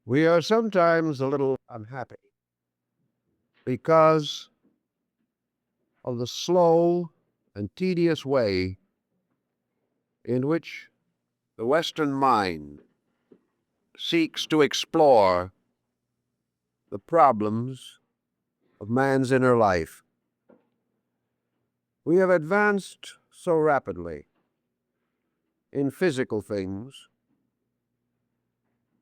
We are sometimes a little unhappy because of the slow and tedious way in which the Western mind seeks to explore the problems of man's inner life. We have advanced so rapidly in physical things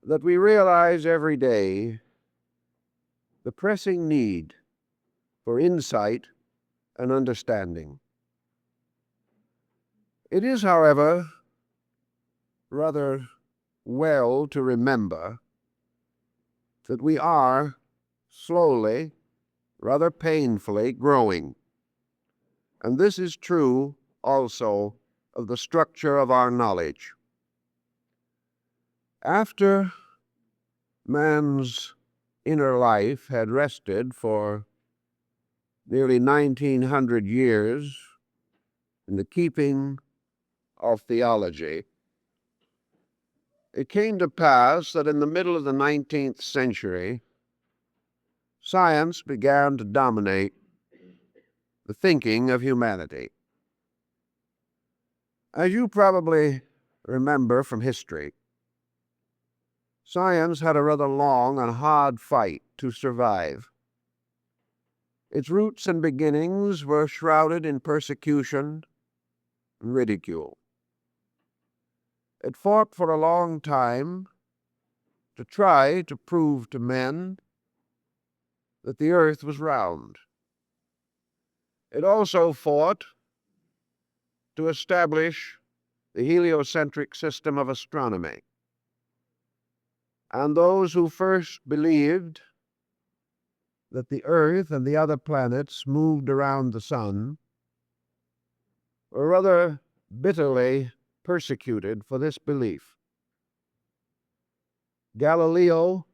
that we realize every day the pressing need for insight and understanding. It is, however, rather well to remember that we are slowly, rather painfully, growing. And this is true also of the structure of our knowledge. After man's inner life had rested for nearly 1900 years in the keeping of theology, it came to pass that in the middle of the 19th century, science began to dominate the thinking of humanity. As you probably remember from history, science had a rather long and hard fight to survive. Its roots and beginnings were shrouded in persecution and ridicule. It fought for a long time to try to prove to men that the earth was round. It also fought to establish the heliocentric system of astronomy. And those who first believed that the earth and the other planets moved around the sun were rather bitterly persecuted for this belief. Galileo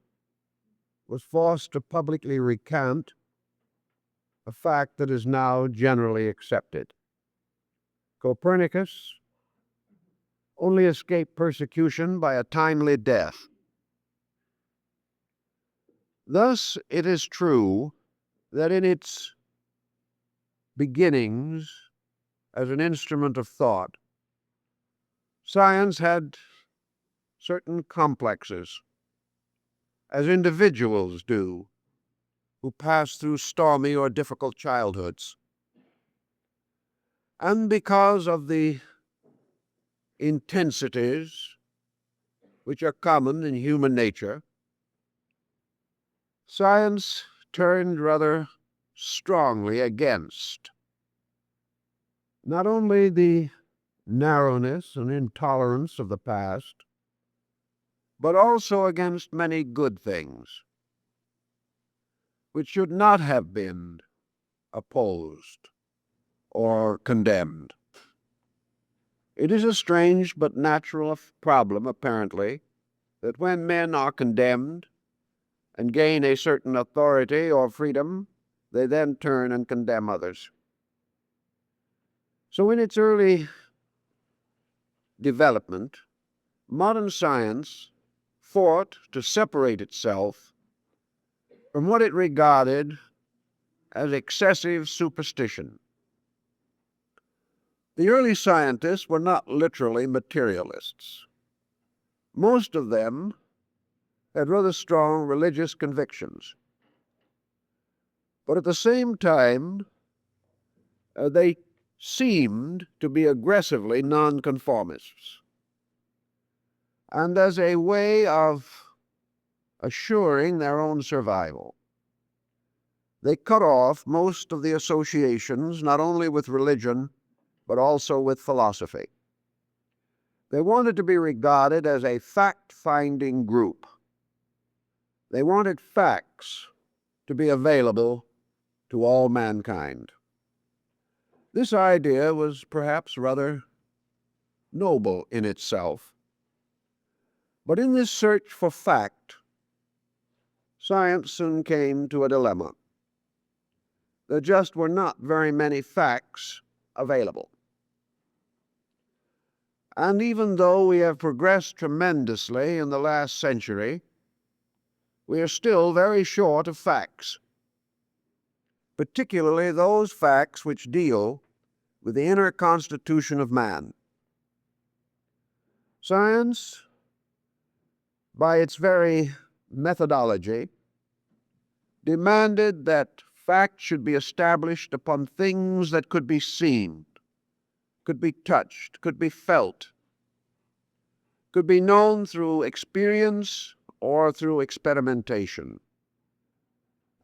was forced to publicly recant a fact that is now generally accepted. Copernicus only escaped persecution by a timely death. Thus, it is true that in its beginnings as an instrument of thought, science had certain complexes, as individuals do, who pass through stormy or difficult childhoods. And because of the intensities which are common in human nature, science turned rather strongly against not only the narrowness and intolerance of the past, but also against many good things which should not have been opposed or condemned. It is a strange but natural problem, apparently, that when men are condemned and gain a certain authority or freedom, they then turn and condemn others. So in its early development, modern science fought to separate itself from what it regarded as excessive superstition. The early scientists were not literally materialists. Most of them had rather strong religious convictions. But at the same time, they seemed to be aggressively nonconformists. And as a way of assuring their own survival, they cut off most of the associations, not only with religion, but also with philosophy. They wanted to be regarded as a fact-finding group. They wanted facts to be available to all mankind. This idea was perhaps rather noble in itself. But in this search for fact, science soon came to a dilemma. There just were not very many facts available. And even though we have progressed tremendously in the last century, we are still very short of facts, particularly those facts which deal with the inner constitution of man. Science, by its very methodology, demanded that facts should be established upon things that could be seen, could be touched, could be felt, could be known through experience or through experimentation.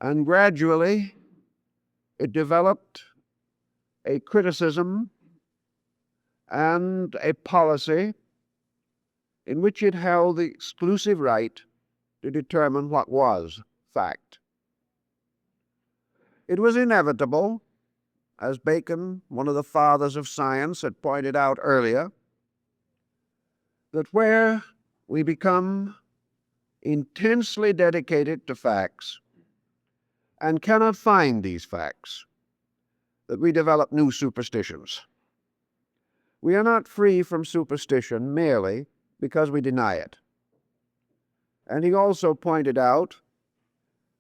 And gradually, it developed a criticism and a policy in which it held the exclusive right to determine what was fact. It was inevitable, as Bacon, one of the fathers of science, had pointed out earlier, that where we become intensely dedicated to facts and cannot find these facts, that we develop new superstitions. We are not free from superstition merely because we deny it. And he also pointed out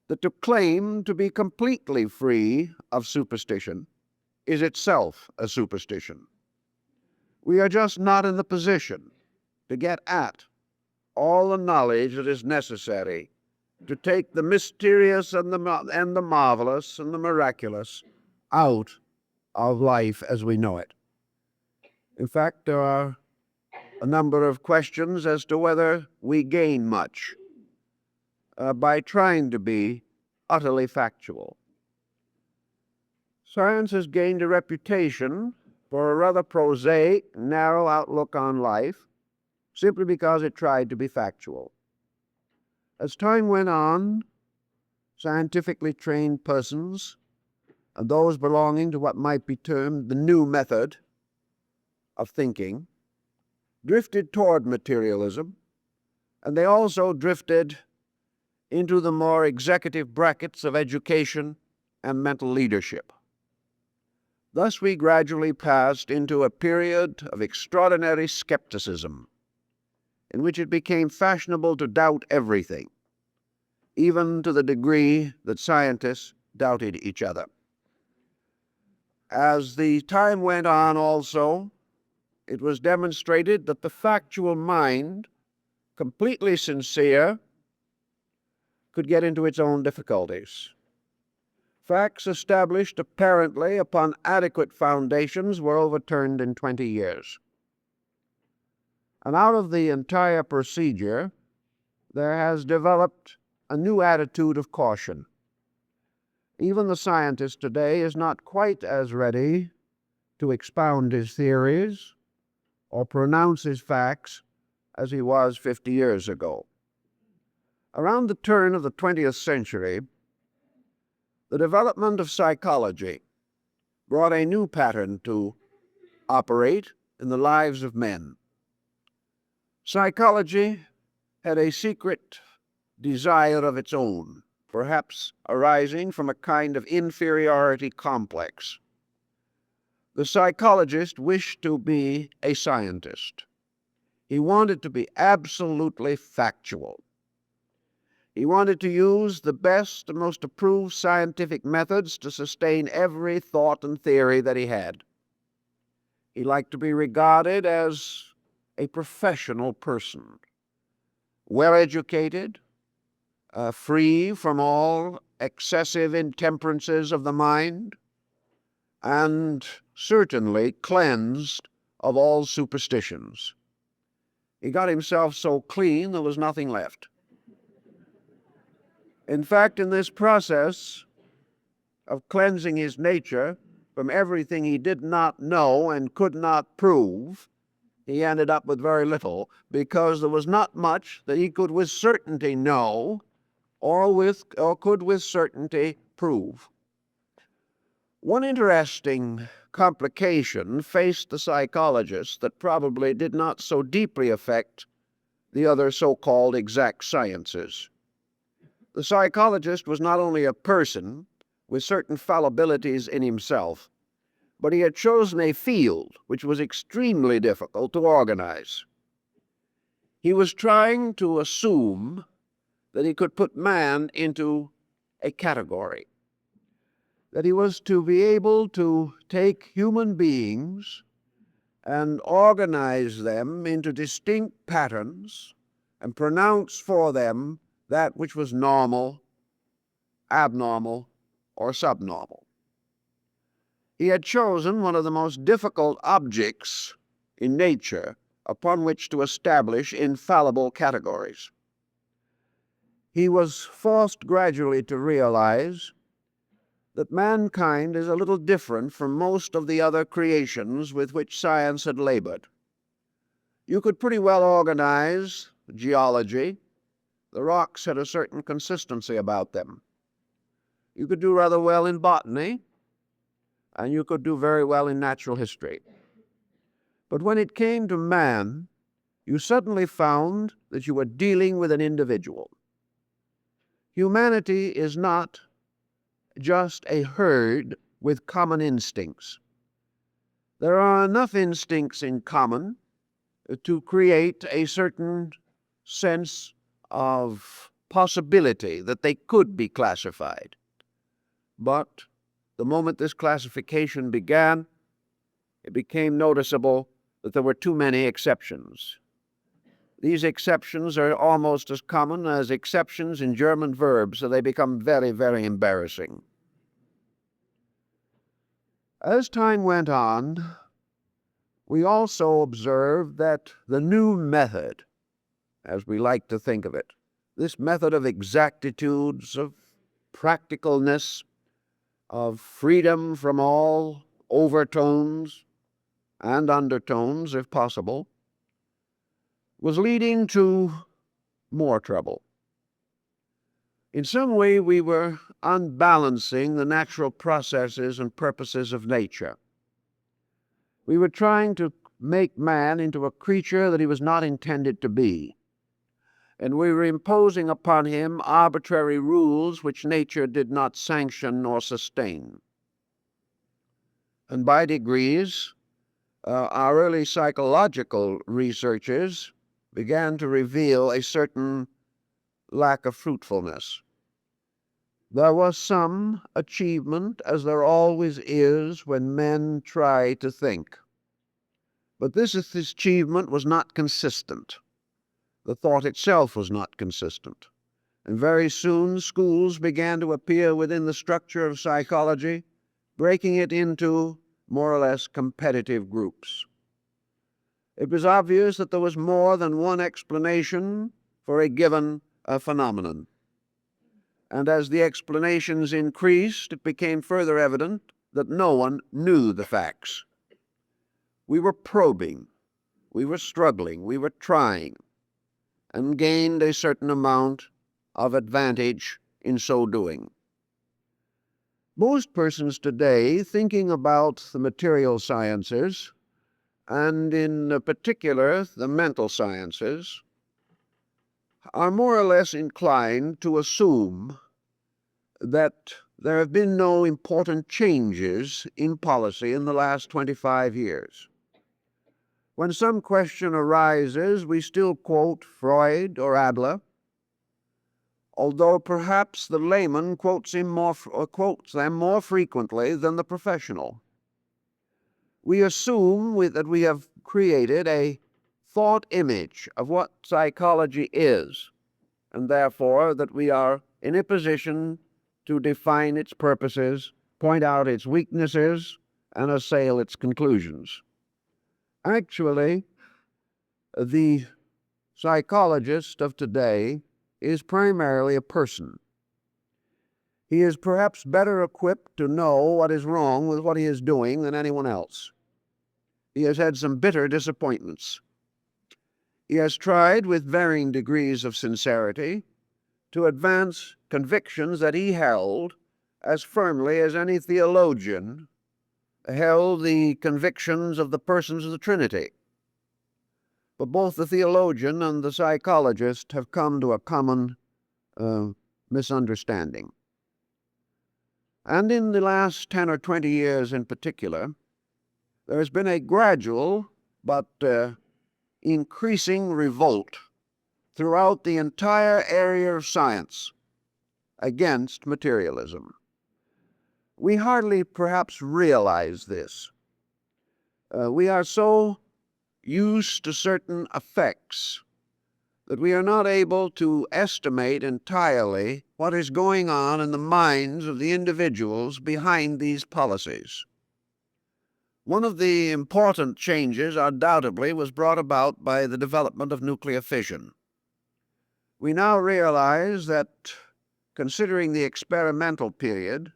that to claim to be completely free of superstition is itself a superstition. We are just not in the position to get at all the knowledge that is necessary to take the mysterious and the marvelous and the miraculous out of life as we know it. In fact, there are a number of questions as to whether we gain much by trying to be utterly factual. Science has gained a reputation for a rather prosaic, narrow outlook on life simply because it tried to be factual. As time went on, scientifically trained persons and those belonging to what might be termed the new method of thinking drifted toward materialism, and they also drifted into the more executive brackets of education and mental leadership. Thus we gradually passed into a period of extraordinary skepticism, in which it became fashionable to doubt everything, even to the degree that scientists doubted each other. As the time went on also, it was demonstrated that the factual mind, completely sincere, could get into its own difficulties. Facts established apparently upon adequate foundations were overturned in 20 years. And out of the entire procedure, there has developed a new attitude of caution. Even the scientist today is not quite as ready to expound his theories or pronounce his facts as he was 50 years ago. Around the turn of the 20th century, the development of psychology brought a new pattern to operate in the lives of men. Psychology had a secret desire of its own, perhaps arising from a kind of inferiority complex. The psychologist wished to be a scientist. He wanted to be absolutely factual. He wanted to use the best and most approved scientific methods to sustain every thought and theory that he had. He liked to be regarded as a professional person, well-educated, free from all excessive intemperances of the mind, and certainly cleansed of all superstitions. He got himself so clean there was nothing left. In fact, in this process of cleansing his nature from everything he did not know and could not prove, he ended up with very little, because there was not much that he could with certainty know or could with certainty prove. One interesting complication faced the psychologist that probably did not so deeply affect the other so-called exact sciences. The psychologist was not only a person with certain fallibilities in himself, but he had chosen a field which was extremely difficult to organize. He was trying to assume that he could put man into a category, that he was to be able to take human beings and organize them into distinct patterns and pronounce for them that which was normal, abnormal, or subnormal. He had chosen one of the most difficult objects in nature upon which to establish infallible categories. He was forced gradually to realize that mankind is a little different from most of the other creations with which science had labored. You could pretty well organize geology. The rocks had a certain consistency about them. You could do rather well in botany, and you could do very well in natural history. But when it came to man, you suddenly found that you were dealing with an individual. Humanity is not just a herd with common instincts. There are enough instincts in common to create a certain sense of possibility that they could be classified. But the moment this classification began, it became noticeable that there were too many exceptions. These exceptions are almost as common as exceptions in German verbs, so they become very, very embarrassing. As time went on, we also observed that the new method, as we like to think of it, this method of exactitudes, of practicalness, of freedom from all overtones and undertones, if possible, was leading to more trouble. In some way, we were unbalancing the natural processes and purposes of nature. We were trying to make man into a creature that he was not intended to be, and we were imposing upon him arbitrary rules which nature did not sanction nor sustain. And by degrees, our early psychological researches began to reveal a certain lack of fruitfulness. There was some achievement, as there always is when men try to think. But this achievement was not consistent. The thought itself was not consistent. And very soon schools began to appear within the structure of psychology, breaking it into more or less competitive groups. It was obvious that there was more than one explanation for a given phenomenon. And as the explanations increased, it became further evident that no one knew the facts. We were probing, we were struggling, we were trying, and gained a certain amount of advantage in so doing. Most persons today, thinking about the material sciences, and in particular the mental sciences, are more or less inclined to assume that there have been no important changes in policy in the last 25 years. When some question arises, we still quote Freud or Adler, although perhaps the layman quotes them more frequently than the professional. We assume that we have created a thought image of what psychology is, and therefore that we are in a position to define its purposes, point out its weaknesses, and assail its conclusions. Actually, the psychologist of today is primarily a person. He is perhaps better equipped to know what is wrong with what he is doing than anyone else. He has had some bitter disappointments. He has tried, with varying degrees of sincerity, to advance convictions that he held as firmly as any theologian held the convictions of the persons of the Trinity. But both the theologian and the psychologist have come to a common misunderstanding. And in the last 10 or 20 years in particular, there has been a gradual but increasing revolt throughout the entire area of science against materialism. We hardly perhaps realize this. We are so used to certain effects that we are not able to estimate entirely what is going on in the minds of the individuals behind these policies. One of the important changes undoubtedly was brought about by the development of nuclear fission. We now realize that, considering the experimental period,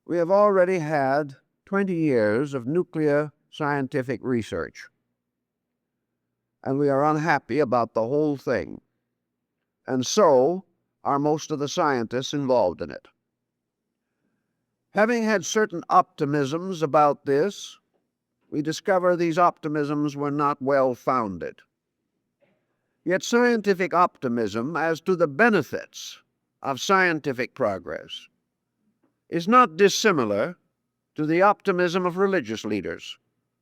we have already had 20 years of nuclear scientific research, and we are unhappy about the whole thing, and so are most of the scientists involved in it. Having had certain optimisms about this, we discover these optimisms were not well-founded. Yet scientific optimism as to the benefits of scientific progress is not dissimilar to the optimism of religious leaders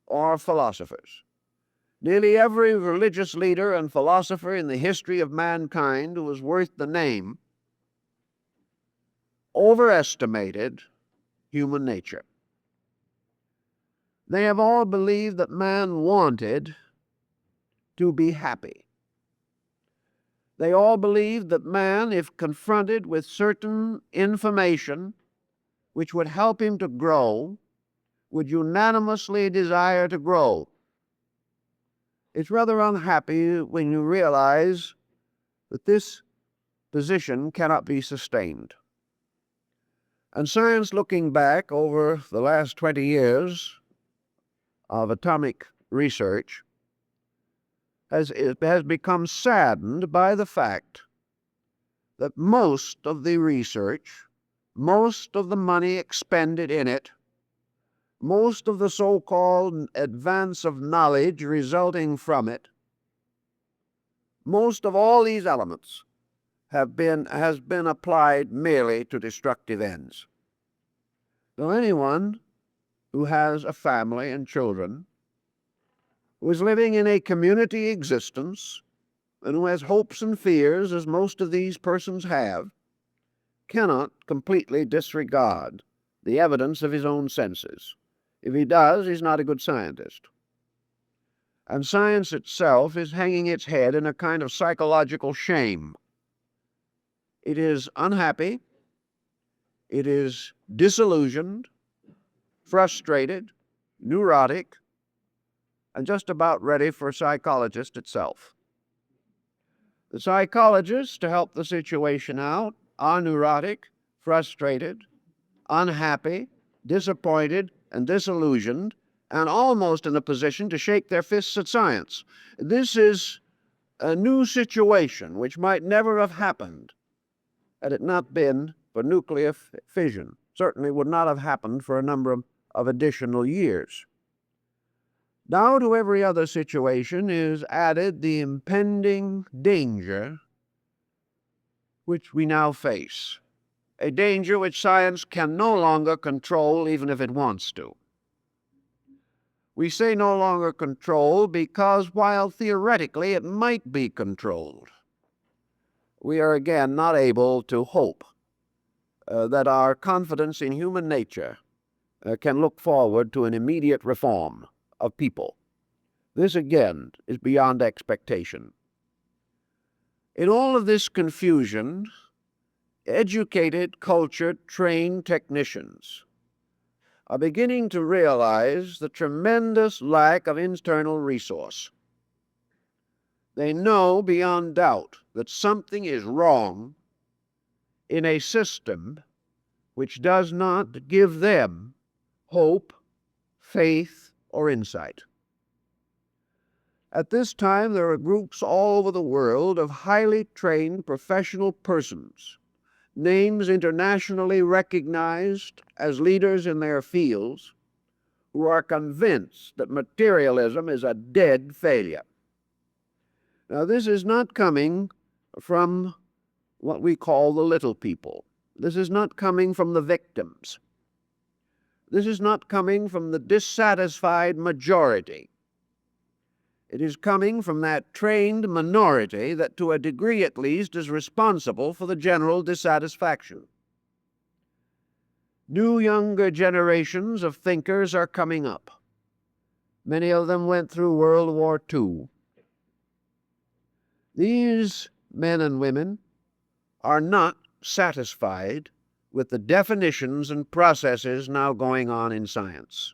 or philosophers. Nearly every religious leader and philosopher in the history of mankind who was worth the name overestimated human nature. They have all believed that man wanted to be happy. They all believed that man, if confronted with certain information which would help him to grow, would unanimously desire to grow. It's rather unhappy when you realize that this position cannot be sustained. And science, looking back over the last 20 years of atomic research, has become saddened by the fact that most of the research, most of the money expended in it, most of the so-called advance of knowledge resulting from it, most of all these elements has been applied merely to destructive ends. So anyone who has a family and children, who is living in a community existence, and who has hopes and fears, as most of these persons have, cannot completely disregard the evidence of his own senses. If he does, he's not a good scientist. And science itself is hanging its head in a kind of psychological shame. It is unhappy, it is disillusioned, frustrated, neurotic, and just about ready for a psychologist itself. The psychologists, to help the situation out, are neurotic, frustrated, unhappy, disappointed, and disillusioned, and almost in a position to shake their fists at science. This is a new situation which might never have happened had it not been for nuclear fission. Certainly would not have happened for a number of additional years. Now to every other situation is added the impending danger which we now face, a danger which science can no longer control even if it wants to. We say no longer control because while theoretically it might be controlled, we are again not able to hope that our confidence in human nature can look forward to an immediate reform of people. This again is beyond expectation. In all of this confusion, educated, cultured, trained technicians are beginning to realize the tremendous lack of internal resource. They know beyond doubt that something is wrong in a system which does not give them hope, faith, or insight. At this time, there are groups all over the world of highly trained professional persons, names internationally recognized as leaders in their fields, who are convinced that materialism is a dead failure. Now, this is not coming from what we call the little people. This is not coming from the victims. This is not coming from the dissatisfied majority. It is coming from that trained minority that, to a degree at least, is responsible for the general dissatisfaction. New younger generations of thinkers are coming up. Many of them went through World War II. These men and women are not satisfied with the definitions and processes now going on in science.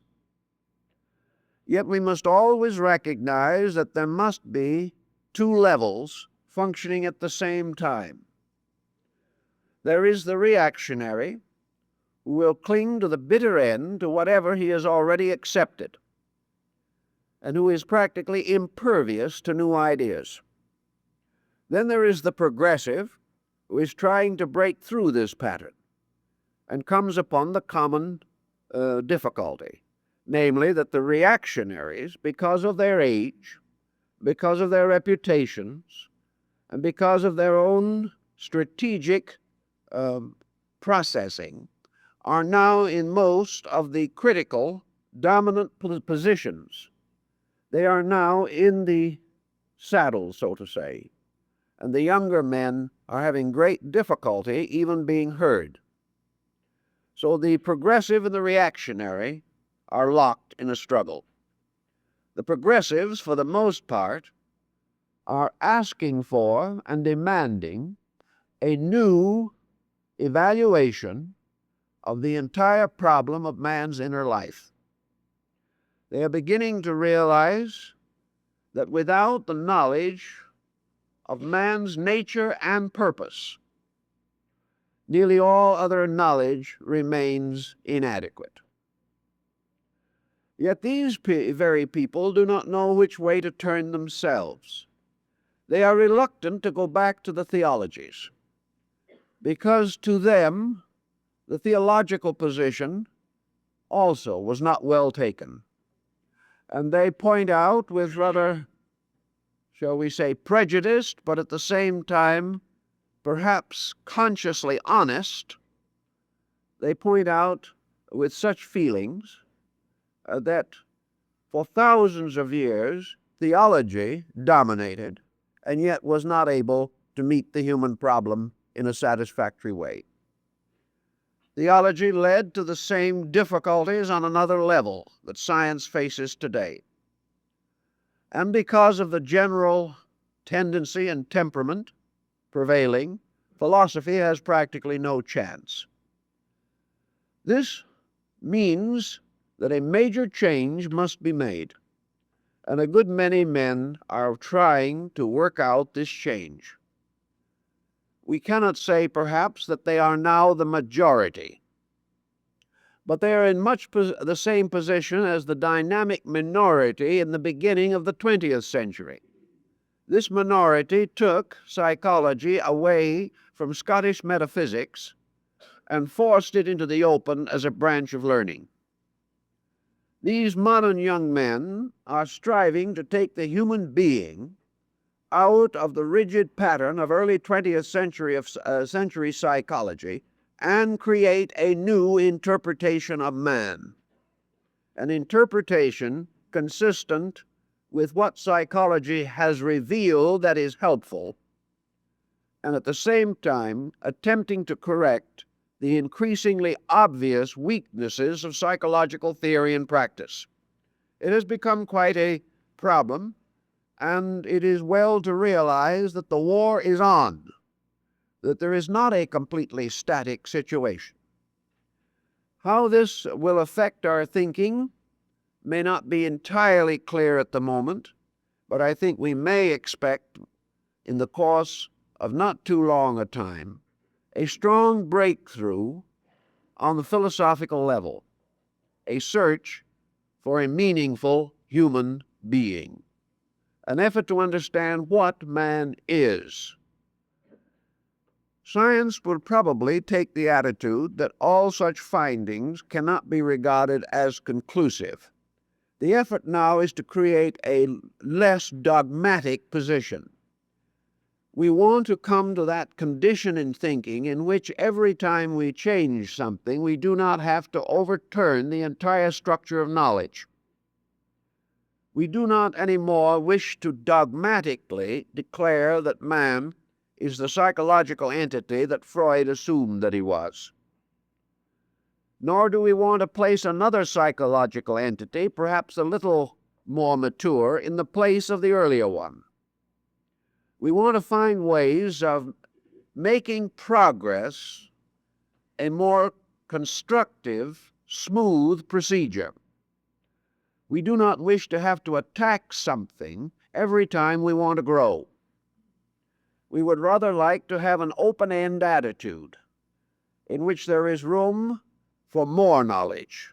Yet we must always recognize that there must be two levels functioning at the same time. There is the reactionary, who will cling to the bitter end to whatever he has already accepted, and who is practically impervious to new ideas. Then there is the progressive, who is trying to break through this pattern and comes upon the common difficulty, namely that the reactionaries, because of their age, because of their reputations, and because of their own strategic processing, are now in most of the critical, dominant positions. They are now in the saddle, so to say, and the younger men are having great difficulty even being heard. So the progressive and the reactionary are locked in a struggle. The progressives, for the most part, are asking for and demanding a new evaluation of the entire problem of man's inner life. They are beginning to realize that without the knowledge of man's nature and purpose, nearly all other knowledge remains inadequate. Yet these very people do not know which way to turn themselves. They are reluctant to go back to the theologies, because to them the theological position also was not well taken. And they point out with rather, shall we say, prejudiced, but at the same time perhaps consciously honest, they point out with such feelings that for thousands of years theology dominated and yet was not able to meet the human problem in a satisfactory way. Theology led to the same difficulties on another level that science faces today. And because of the general tendency and temperament prevailing, philosophy has practically no chance. This means that a major change must be made, and a good many men are trying to work out this change. We cannot say, perhaps, that they are now the majority, but they are in much the same position as the dynamic minority in the beginning of the 20th century. This minority took psychology away from Scottish metaphysics and forced it into the open as a branch of learning. These modern young men are striving to take the human being out of the rigid pattern of early 20th century psychology and create a new interpretation of man, an interpretation consistent with what psychology has revealed that is helpful, and at the same time attempting to correct the increasingly obvious weaknesses of psychological theory and practice. It has become quite a problem, and it is well to realize that the war is on, that there is not a completely static situation. How this will affect our thinking may not be entirely clear at the moment, but I think we may expect, in the course of not too long a time, a strong breakthrough on the philosophical level, a search for a meaningful human being, an effort to understand what man is. Science will probably take the attitude that all such findings cannot be regarded as conclusive. The effort now is to create a less dogmatic position. We want to come to that condition in thinking in which every time we change something, we do not have to overturn the entire structure of knowledge. We do not anymore wish to dogmatically declare that man is the psychological entity that Freud assumed that he was. Nor do we want to place another psychological entity, perhaps a little more mature, in the place of the earlier one. We want to find ways of making progress a more constructive, smooth procedure. We do not wish to have to attack something every time we want to grow. We would rather like to have an open-end attitude in which there is room for more knowledge,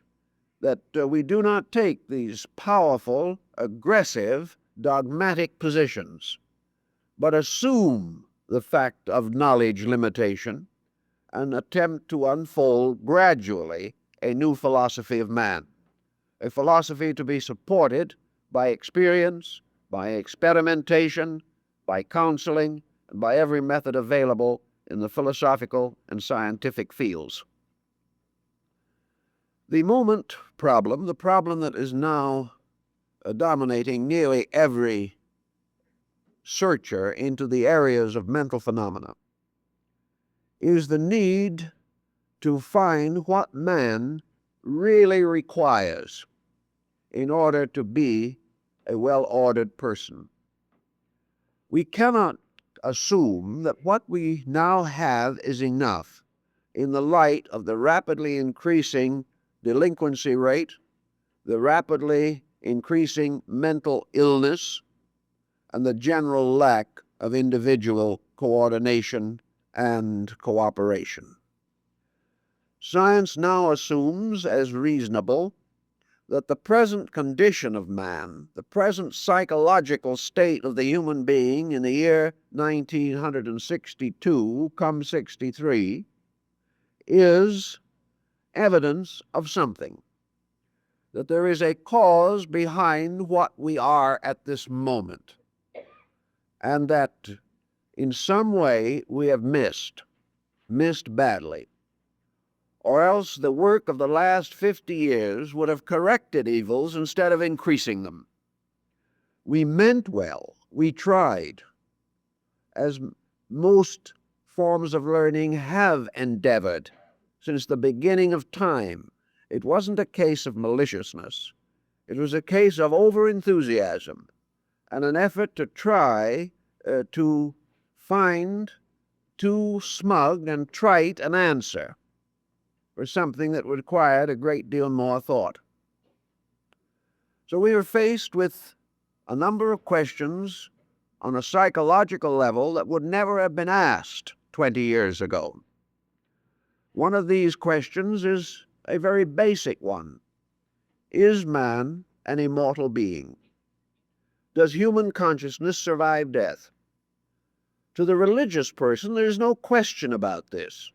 that we do not take these powerful, aggressive, dogmatic positions, but assume the fact of knowledge limitation and attempt to unfold gradually a new philosophy of man, a philosophy to be supported by experience, by experimentation, by counseling, and by every method available in the philosophical and scientific fields. The moment problem, the problem that is now dominating nearly every searcher into the areas of mental phenomena, is the need to find what man really requires in order to be a well-ordered person. We cannot assume that what we now have is enough in the light of the rapidly increasing delinquency rate, the rapidly increasing mental illness, and the general lack of individual coordination and cooperation. Science now assumes as reasonable that the present condition of man, the present psychological state of the human being in the year 1962, come 63, is evidence of something, that there is a cause behind what we are at this moment, and that in some way we have missed badly, or else the work of the last 50 years would have corrected evils instead of increasing them. We meant well, we tried, as most forms of learning have endeavored since the beginning of time. It wasn't a case of maliciousness. It was a case of over-enthusiasm and an effort to try to find too smug and trite an answer for something that required a great deal more thought. So we are faced with a number of questions on a psychological level that would never have been asked 20 years ago. One of these questions is a very basic one. Is man an immortal being? Does human consciousness survive death? To the religious person, there is no question about this.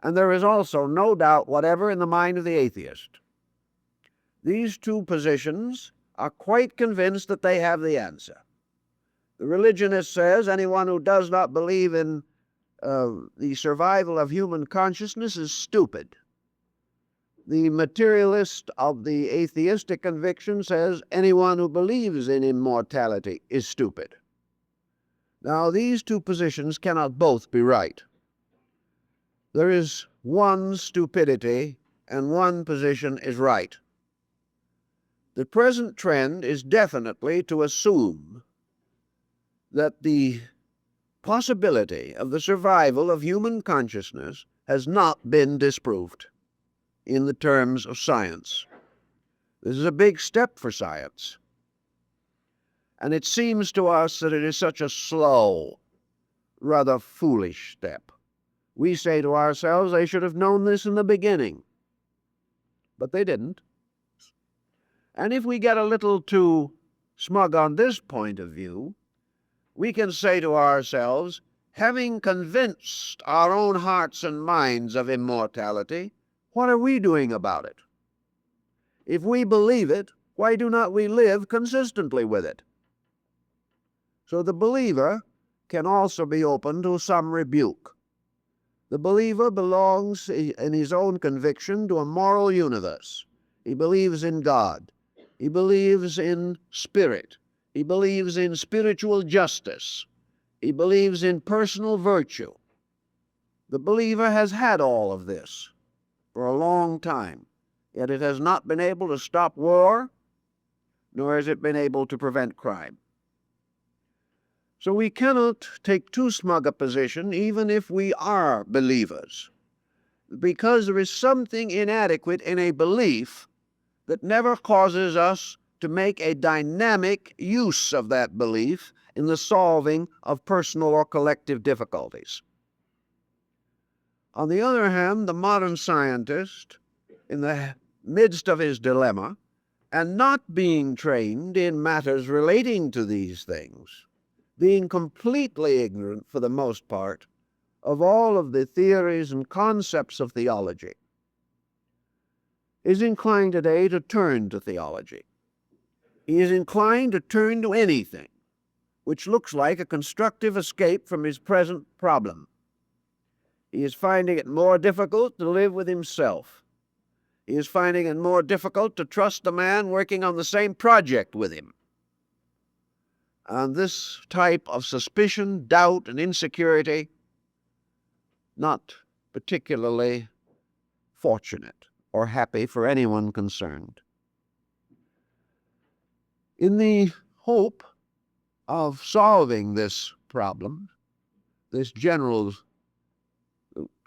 And there is also no doubt whatever in the mind of the atheist. These two positions are quite convinced that they have the answer. The religionist says anyone who does not believe in the survival of human consciousness is stupid. The materialist of the atheistic conviction says anyone who believes in immortality is stupid. Now, these two positions cannot both be right. There is one stupidity and one position is right. The present trend is definitely to assume that the possibility of the survival of human consciousness has not been disproved in the terms of science. This is a big step for science. And it seems to us that it is such a slow, rather foolish step. We say to ourselves, they should have known this in the beginning. But they didn't. And if we get a little too smug on this point of view, we can say to ourselves, having convinced our own hearts and minds of immortality, what are we doing about it? If we believe it, why do not we live consistently with it? So the believer can also be open to some rebuke. The believer belongs in his own conviction to a moral universe. He believes in God. He believes in spirit. He believes in spiritual justice. He believes in personal virtue. The believer has had all of this for a long time, yet it has not been able to stop war, nor has it been able to prevent crime. So we cannot take too smug a position, even if we are believers, because there is something inadequate in a belief that never causes us to make a dynamic use of that belief in the solving of personal or collective difficulties. On the other hand, the modern scientist, in the midst of his dilemma, and not being trained in matters relating to these things, being completely ignorant, for the most part, of all of the theories and concepts of theology, is inclined today to turn to theology. He is inclined to turn to anything which looks like a constructive escape from his present problem. He is finding it more difficult to live with himself. He is finding it more difficult to trust the man working on the same project with him. And this type of suspicion, doubt, and insecurity, not particularly fortunate or happy for anyone concerned. In the hope of solving this problem, this general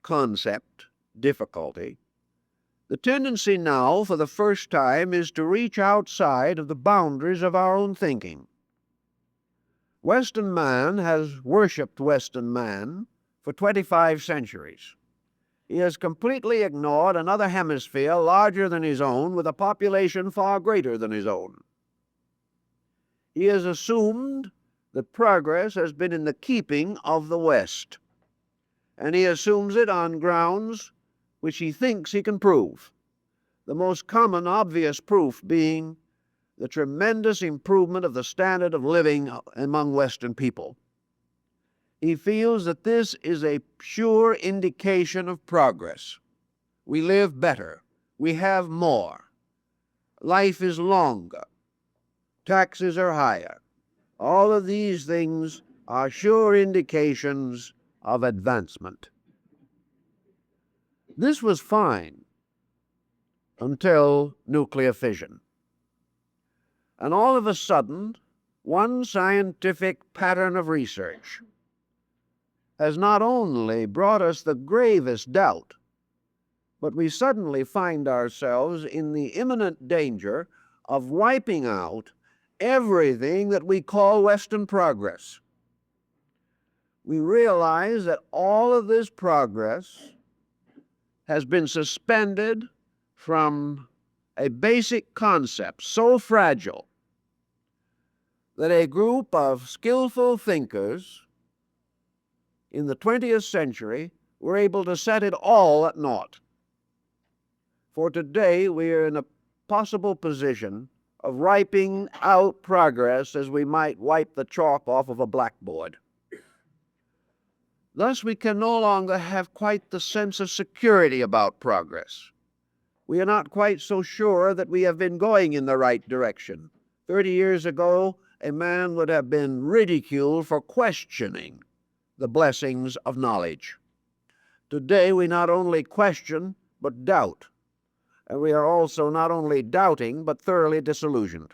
concept, difficulty, the tendency now, for the first time, is to reach outside of the boundaries of our own thinking. Western man has worshipped Western man for 25 centuries. He has completely ignored another hemisphere larger than his own, with a population far greater than his own. He has assumed that progress has been in the keeping of the West, and he assumes it on grounds which he thinks he can prove, the most common obvious proof being the tremendous improvement of the standard of living among Western people. He feels that this is a sure indication of progress. We live better. We have more. Life is longer. Taxes are higher. All of these things are sure indications of advancement. This was fine until nuclear fission. And all of a sudden, one scientific pattern of research has not only brought us the gravest doubt, but we suddenly find ourselves in the imminent danger of wiping out everything that we call Western progress. We realize that all of this progress has been suspended from a basic concept so fragile that a group of skillful thinkers in the 20th century were able to set it all at naught. For today, we are in a possible position of wiping out progress as we might wipe the chalk off of a blackboard. Thus, we can no longer have quite the sense of security about progress. We are not quite so sure that we have been going in the right direction. 30 years ago, a man would have been ridiculed for questioning the blessings of knowledge. Today, we not only question, but doubt. And we are also not only doubting, but thoroughly disillusioned.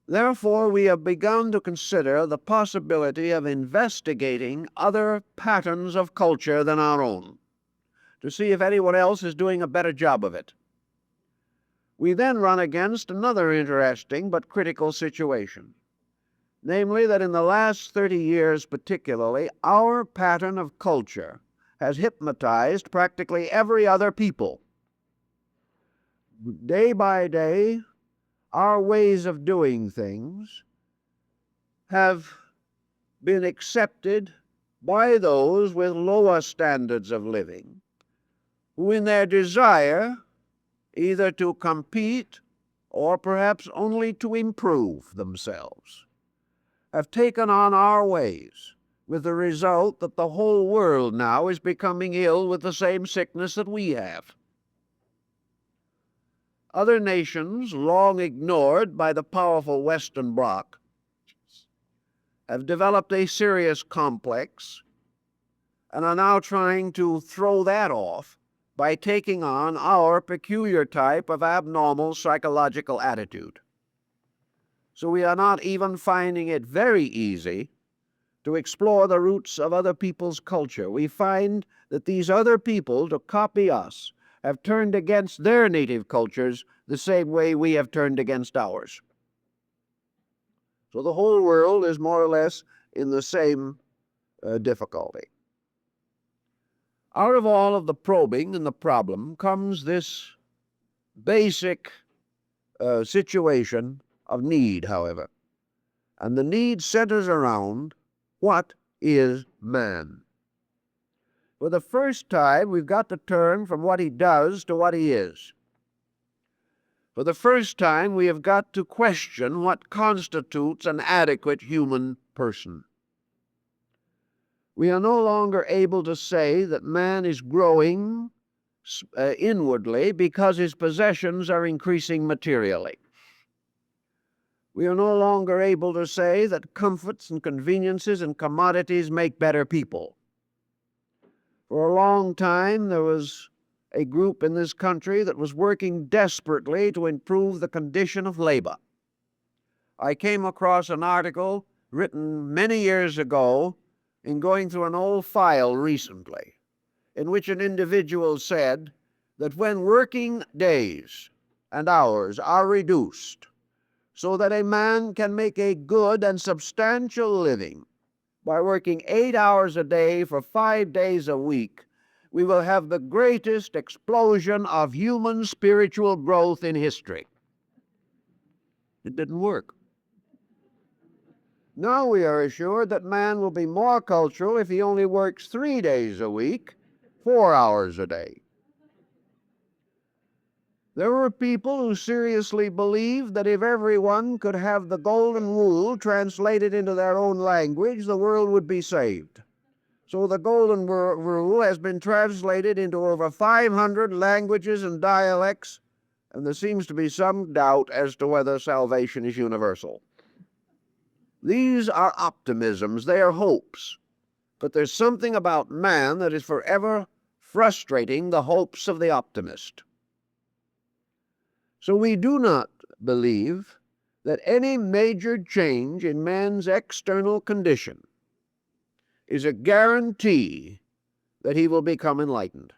Therefore, we have begun to consider the possibility of investigating other patterns of culture than our own, to see if anyone else is doing a better job of it. We then run against another interesting but critical situation, namely that in the last 30 years particularly, our pattern of culture has hypnotized practically every other people. Day by day, our ways of doing things have been accepted by those with lower standards of living, who in their desire either to compete or perhaps only to improve themselves have taken on our ways, with the result that the whole world now is becoming ill with the same sickness that we have. other nations, long ignored by the powerful Western bloc, have developed a serious complex and are now trying to throw that off by taking on our peculiar type of abnormal psychological attitude. So we are not even finding it very easy to explore the roots of other people's culture. We find that these other people, to copy us, have turned against their native cultures the same way we have turned against ours. So the whole world is more or less in the same difficulty. Out of all of the probing and the problem comes this basic situation of need, however. And the need centers around, what is man? For the first time, we've got to turn from what he does to what he is. For the first time, we have got to question what constitutes an adequate human person. We are no longer able to say that man is growing inwardly because his possessions are increasing materially. We are no longer able to say that comforts and conveniences and commodities make better people. For a long time, there was a group in this country that was working desperately to improve the condition of labor. I came across an article written many years ago in going through an old file recently, in which an individual said that when working days and hours are reduced so that a man can make a good and substantial living by working 8 hours a day for 5 days a week, we will have the greatest explosion of human spiritual growth in history. It didn't work. Now we are assured that man will be more cultural if he only works 3 days a week, 4 hours a day. There were people who seriously believed that if everyone could have the golden rule translated into their own language, the world would be saved. So the golden rule has been translated into over 500 languages and dialects, and there seems to be some doubt as to whether salvation is universal. These are optimisms, they are hopes, but there's something about man that is forever frustrating the hopes of the optimist. So we do not believe that any major change in man's external condition is a guarantee that he will become enlightened.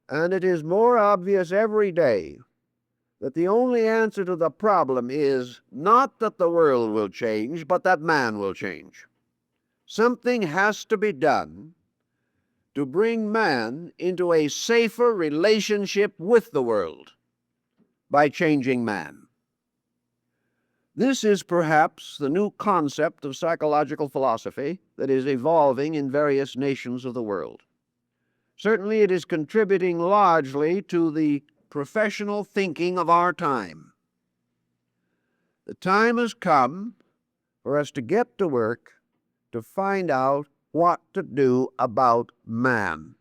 And it is more obvious every day that the only answer to the problem is not that the world will change, but that man will change. Something has to be done to bring man into a safer relationship with the world by changing man. This is perhaps the new concept of psychological philosophy that is evolving in various nations of the world. Certainly it is contributing largely to the professional thinking of our time. The time has come for us to get to work to find out what to do about man.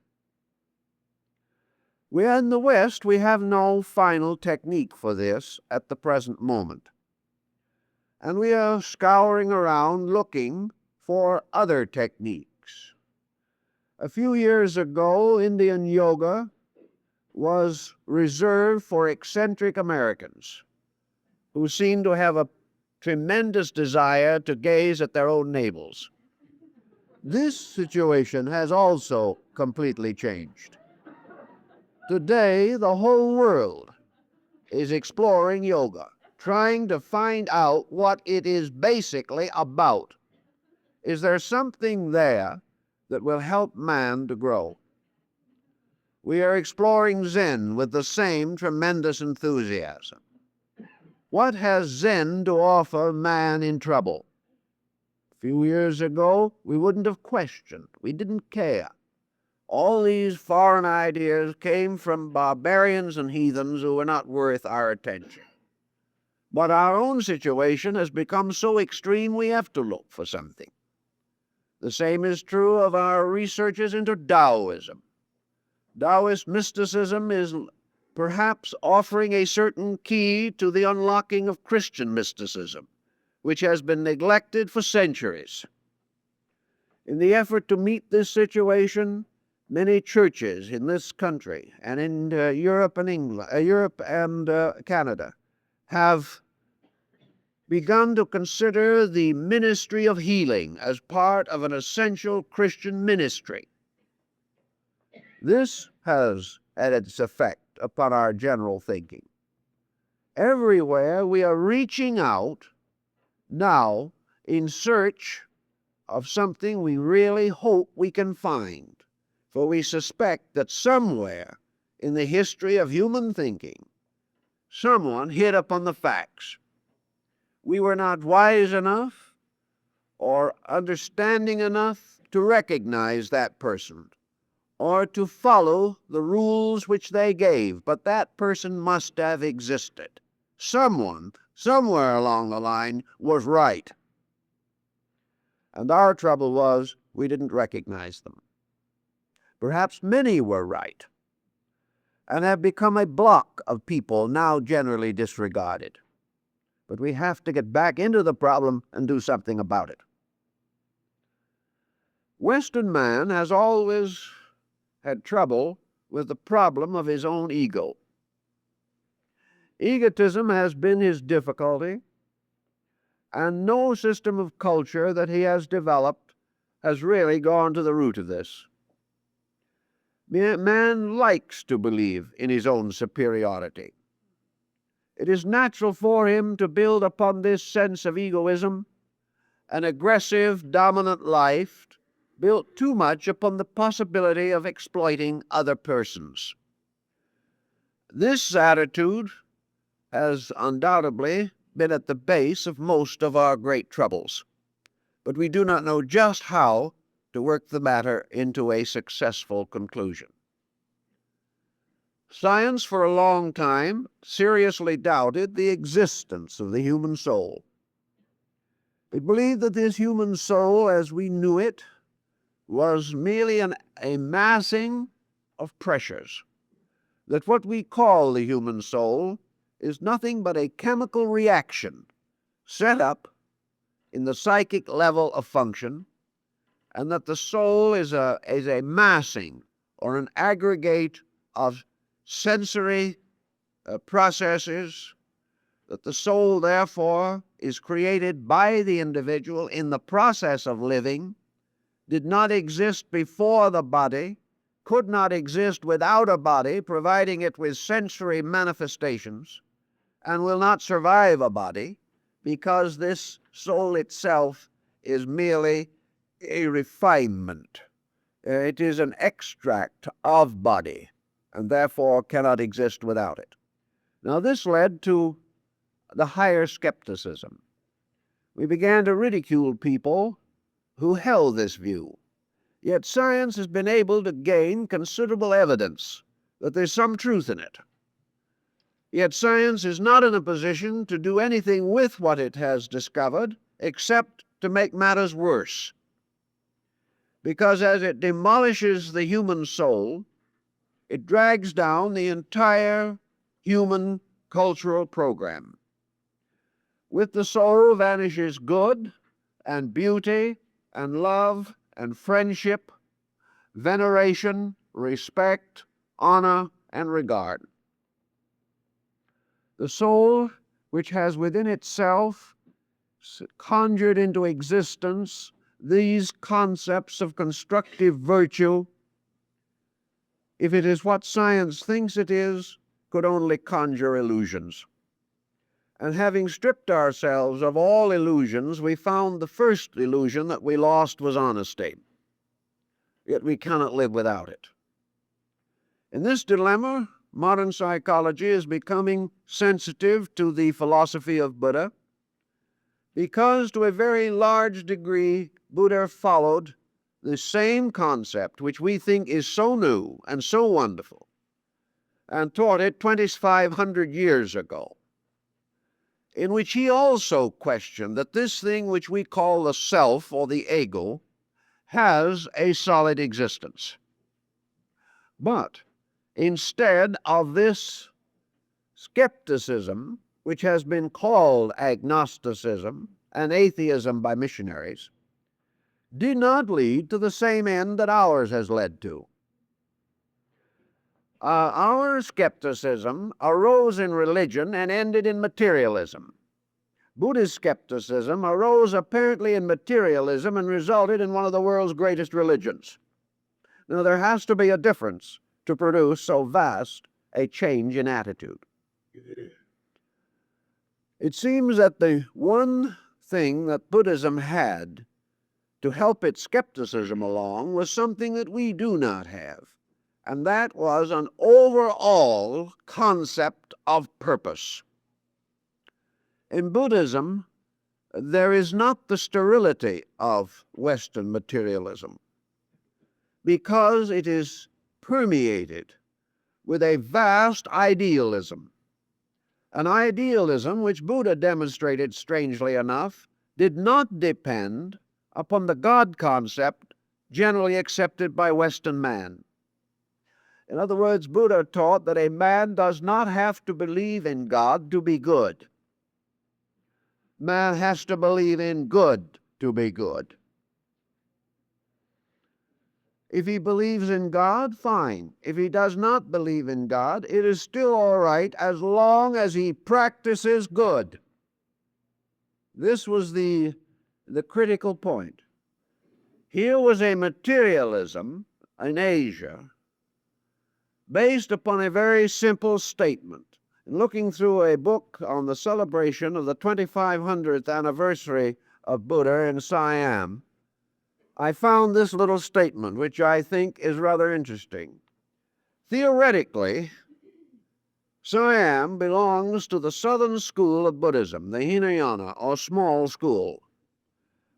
In the West, we have no final technique for this at the present moment. And we are scouring around looking for other techniques. A few years ago, Indian yoga was reserved for eccentric Americans who seemed to have a tremendous desire to gaze at their own navels. This situation has also completely changed. Today, the whole world is exploring yoga, trying to find out what it is basically about. Is there something there that will help man to grow? We are exploring Zen with the same tremendous enthusiasm. What has Zen to offer man in trouble? A few years ago, we wouldn't have questioned. We didn't care. All these foreign ideas came from barbarians and heathens who were not worth our attention. But our own situation has become so extreme we have to look for something. The same is true of our researches into Taoism. Taoist mysticism is perhaps offering a certain key to the unlocking of Christian mysticism, which has been neglected for centuries. In the effort to meet this situation, many churches in this country and in Europe and Canada have begun to consider the ministry of healing as part of an essential Christian ministry. This has had its effect upon our general thinking. Everywhere we are reaching out now in search of something we really hope we can find, for we suspect that somewhere in the history of human thinking, someone hit upon the facts. We were not wise enough or understanding enough to recognize that person or to follow the rules which they gave, but that person must have existed. Someone, somewhere along the line, was right. And our trouble was we didn't recognize them. Perhaps many were right and have become a block of people now generally disregarded. But we have to get back into the problem and do something about it. Western man has always had trouble with the problem of his own ego. Egotism has been his difficulty, and no system of culture that he has developed has really gone to the root of this. Man likes to believe in his own superiority. It is natural for him to build upon this sense of egoism an aggressive, dominant life built too much upon the possibility of exploiting other persons. This attitude has undoubtedly been at the base of most of our great troubles, but we do not know just how to work the matter into a successful conclusion. Science for a long time seriously doubted the existence of the human soul. It believed that this human soul, as we knew it, was merely a massing of pressures, that what we call the human soul is nothing but a chemical reaction set up in the psychic level of function, and that the soul is a massing or an aggregate of sensory processes, that the soul, therefore, is created by the individual in the process of living, did not exist before the body, could not exist without a body, providing it with sensory manifestations, and will not survive a body, because this soul itself is merely a refinement. It is an extract of body, and therefore cannot exist without it. Now, this led to the higher skepticism. We began to ridicule people who held this view. Yet science has been able to gain considerable evidence that there's some truth in it. Yet science is not in a position to do anything with what it has discovered except to make matters worse. Because as it demolishes the human soul, it drags down the entire human cultural program. With the soul vanishes good and beauty and love and friendship, veneration, respect, honor, and regard. The soul, which has within itself conjured into existence these concepts of constructive virtue, if it is what science thinks it is, could only conjure illusions. And having stripped ourselves of all illusions, we found the first illusion that we lost was honesty. Yet we cannot live without it. In this dilemma, modern psychology is becoming sensitive to the philosophy of Buddha, because to a very large degree Buddha followed the same concept which we think is so new and so wonderful, and taught it 2,500 years ago, in which he also questioned that this thing which we call the self or the ego has a solid existence. But instead of this skepticism, which has been called agnosticism and atheism by missionaries, did not lead to the same end that ours has led to. Our skepticism arose in religion and ended in materialism. Buddhist skepticism arose apparently in materialism and resulted in one of the world's greatest religions. Now, there has to be a difference to produce so vast a change in attitude. It seems that the one thing that Buddhism had to help its skepticism along was something that we do not have, and that was an overall concept of purpose. In Buddhism, there is not the sterility of Western materialism, because it is permeated with a vast idealism, an idealism which Buddha demonstrated, strangely enough, did not depend upon the God concept generally accepted by Western man. In other words, Buddha taught that a man does not have to believe in God to be good. Man has to believe in good to be good. If he believes in God, fine. If he does not believe in God, it is still all right as long as he practices good. This was the critical point. Here was a materialism in Asia based upon a very simple statement. In looking through a book on the celebration of the 2500th anniversary of Buddha in Siam, I found this little statement, which I think is rather interesting. Theoretically, Siam belongs to the southern school of Buddhism, the Hinayana, or small school,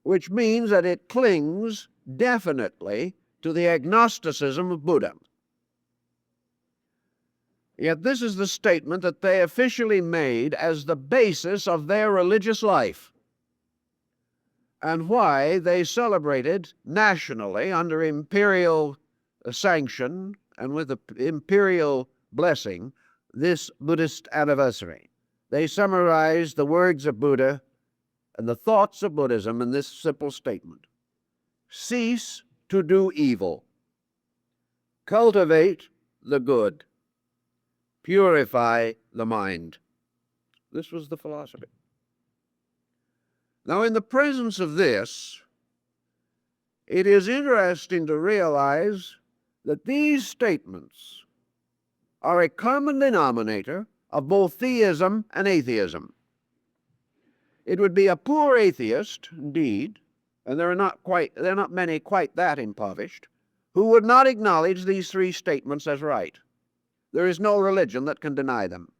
which means that it clings definitely to the agnosticism of Buddha. Yet this is the statement that they officially made as the basis of their religious life, and why they celebrated nationally under imperial sanction and with the imperial blessing this Buddhist anniversary. They summarized the words of Buddha and the thoughts of Buddhism in this simple statement: cease to do evil, cultivate the good, purify the mind. This was the philosophy. Now, in the presence of this, it is interesting to realize that these statements are a common denominator of both theism and atheism. It would be a poor atheist, indeed, and there are not many quite that impoverished, who would not acknowledge these three statements as right. There is no religion that can deny them.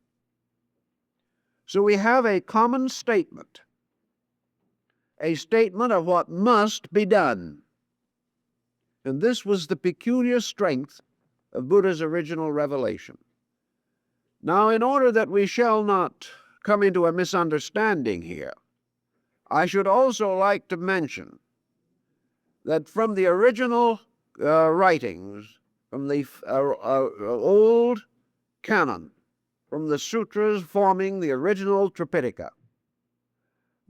So we have a common statement, a statement of what must be done. And this was the peculiar strength of Buddha's original revelation. Now, in order that we shall not come into a misunderstanding here, I should also like to mention that from the original writings, from the old canon, from the sutras forming the original Tripitaka,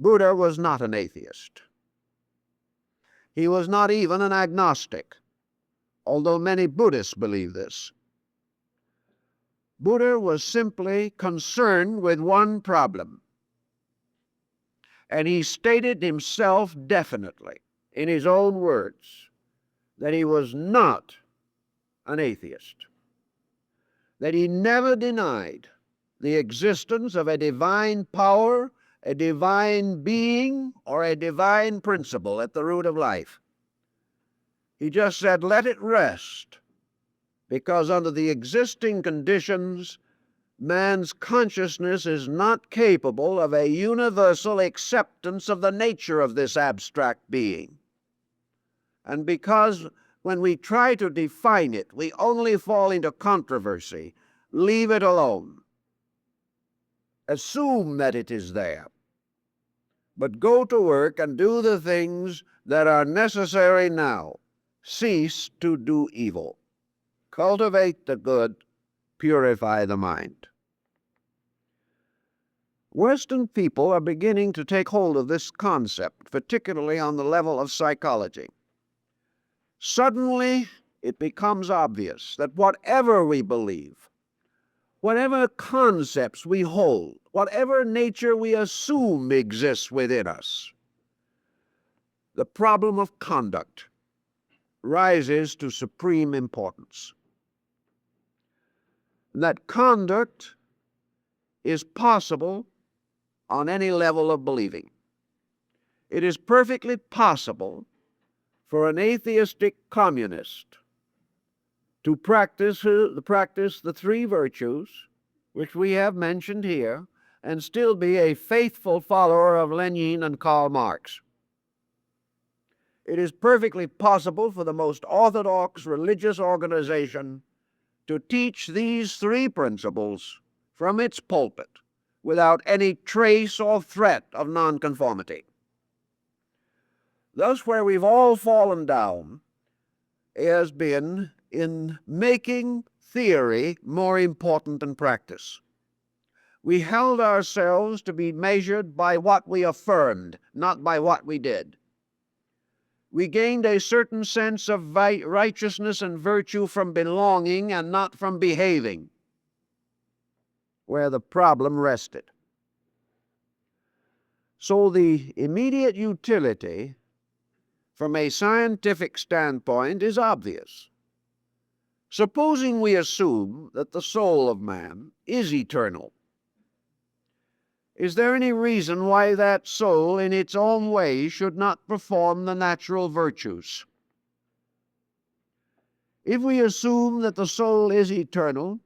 Buddha was not an atheist. He was not even an agnostic, although many Buddhists believe this. Buddha was simply concerned with one problem, and he stated himself definitely, in his own words, that he was not an atheist, that he never denied the existence of a divine power, a divine being, or a divine principle at the root of life. He just said, let it rest, because under the existing conditions, man's consciousness is not capable of a universal acceptance of the nature of this abstract being. And because when we try to define it, we only fall into controversy, leave it alone. Assume that it is there, but go to work and do the things that are necessary now. Cease to do evil. Cultivate the good, purify the mind. Western people are beginning to take hold of this concept, particularly on the level of psychology. Suddenly, it becomes obvious that whatever we believe, whatever concepts we hold, whatever nature we assume exists within us, the problem of conduct rises to supreme importance. That conduct is possible on any level of believing. It is perfectly possible for an atheistic communist to practice the three virtues which we have mentioned here and still be a faithful follower of Lenin and Karl Marx. It is perfectly possible for the most orthodox religious organization to teach these three principles from its pulpit without any trace or threat of nonconformity. Thus, where we've all fallen down has been in making theory more important than practice. We held ourselves to be measured by what we affirmed, not by what we did. We gained a certain sense of righteousness and virtue from belonging and not from behaving, where the problem rested. So the immediate utility from a scientific standpoint is obvious. Supposing we assume that the soul of man is eternal, is there any reason why that soul in its own way should not perform the natural virtues? If we assume that the soul is eternal,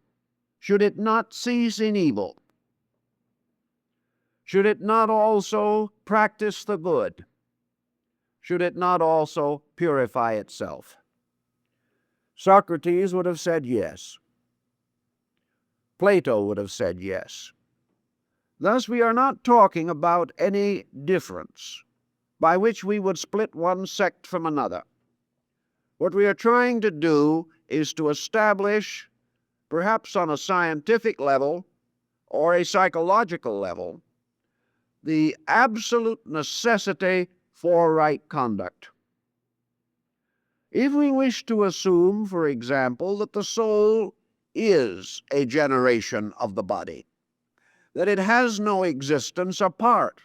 should it not cease in evil? Should it not also practice the good? Should it not also purify itself? Socrates would have said yes. Plato would have said yes. Thus, we are not talking about any difference by which we would split one sect from another. What we are trying to do is to establish, perhaps on a scientific level or a psychological level, the absolute necessity for right conduct. If we wish to assume, for example, that the soul is a generation of the body, that it has no existence apart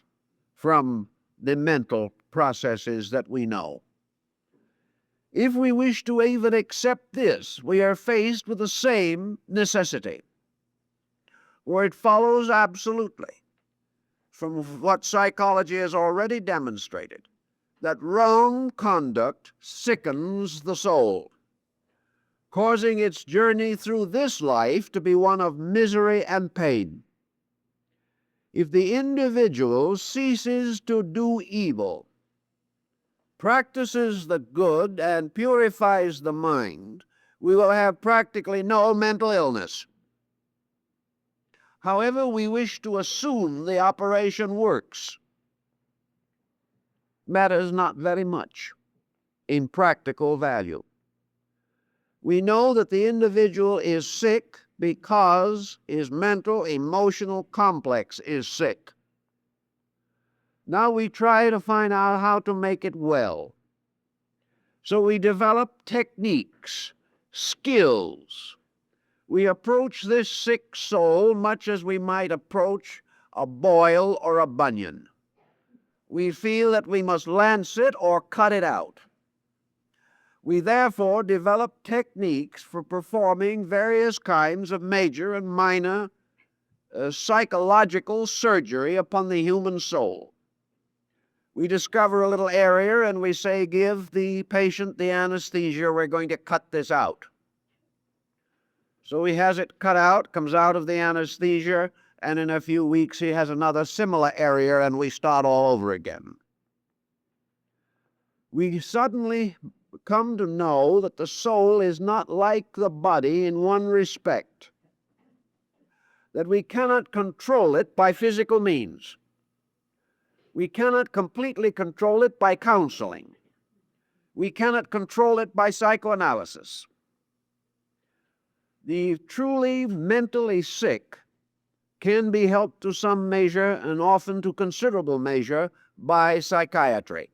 from the mental processes that we know, if we wish to even accept this, we are faced with the same necessity, where it follows absolutely from what psychology has already demonstrated, that wrong conduct sickens the soul, causing its journey through this life to be one of misery and pain. If the individual ceases to do evil, practices the good, and purifies the mind, we will have practically no mental illness. However, we wish to assume the operation works. Matters not very much in practical value. We know that the individual is sick because his mental, emotional complex is sick. Now we try to find out how to make it well. So we develop techniques, skills. We approach this sick soul much as we might approach a boil or a bunion. We feel that we must lance it or cut it out. We therefore develop techniques for performing various kinds of major and minor psychological surgery upon the human soul. We discover a little area and we say, give the patient the anesthesia, we're going to cut this out. So he has it cut out, comes out of the anesthesia, and in a few weeks he has another similar area and we start all over again. We suddenly come to know that the soul is not like the body in one respect, that we cannot control it by physical means. We cannot completely control it by counseling. We cannot control it by psychoanalysis. The truly mentally sick can be helped to some measure, and often to considerable measure, by psychiatry.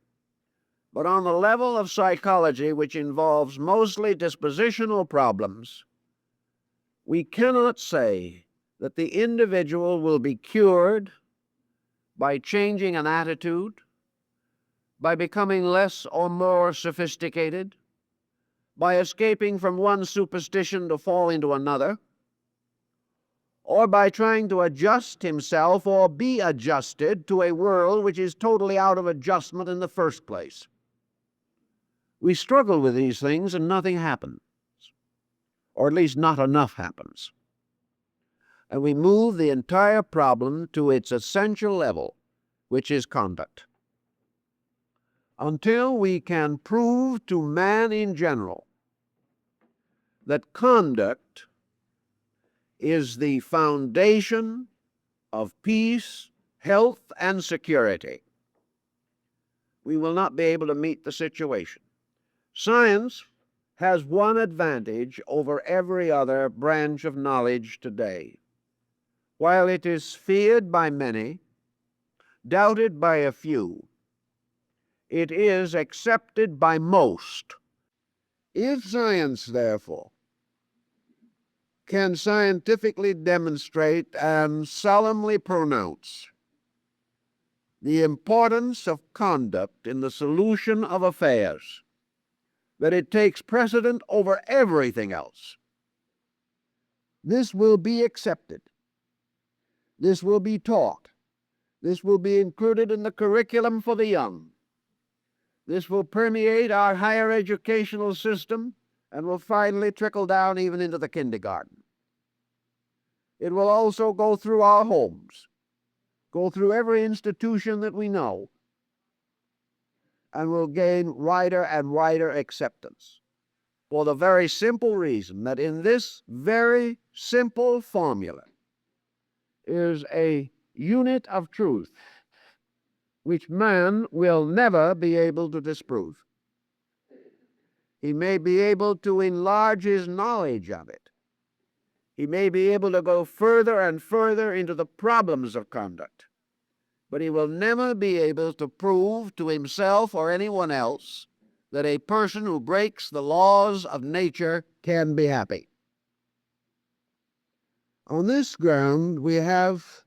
But on the level of psychology, which involves mostly dispositional problems, we cannot say that the individual will be cured by changing an attitude, by becoming less or more sophisticated, by escaping from one superstition to fall into another, or by trying to adjust himself or be adjusted to a world which is totally out of adjustment in the first place. We struggle with these things and nothing happens, or at least not enough happens. And we move the entire problem to its essential level, which is conduct. Until we can prove to man in general that conduct is the foundation of peace, health, and security, we will not be able to meet the situation. Science has one advantage over every other branch of knowledge today. While it is feared by many, doubted by a few, it is accepted by most. If science, therefore, can scientifically demonstrate and solemnly pronounce the importance of conduct in the solution of affairs, that it takes precedent over everything else, this will be accepted. This will be taught. This will be included in the curriculum for the young. This will permeate our higher educational system and will finally trickle down even into the kindergarten. It will also go through our homes, go through every institution that we know, and will gain wider and wider acceptance, for the very simple reason that in this very simple formula is a unit of truth which man will never be able to disprove. He may be able to enlarge his knowledge of it. He may be able to go further and further into the problems of conduct, but he will never be able to prove to himself or anyone else that a person who breaks the laws of nature can be happy. On this ground, we have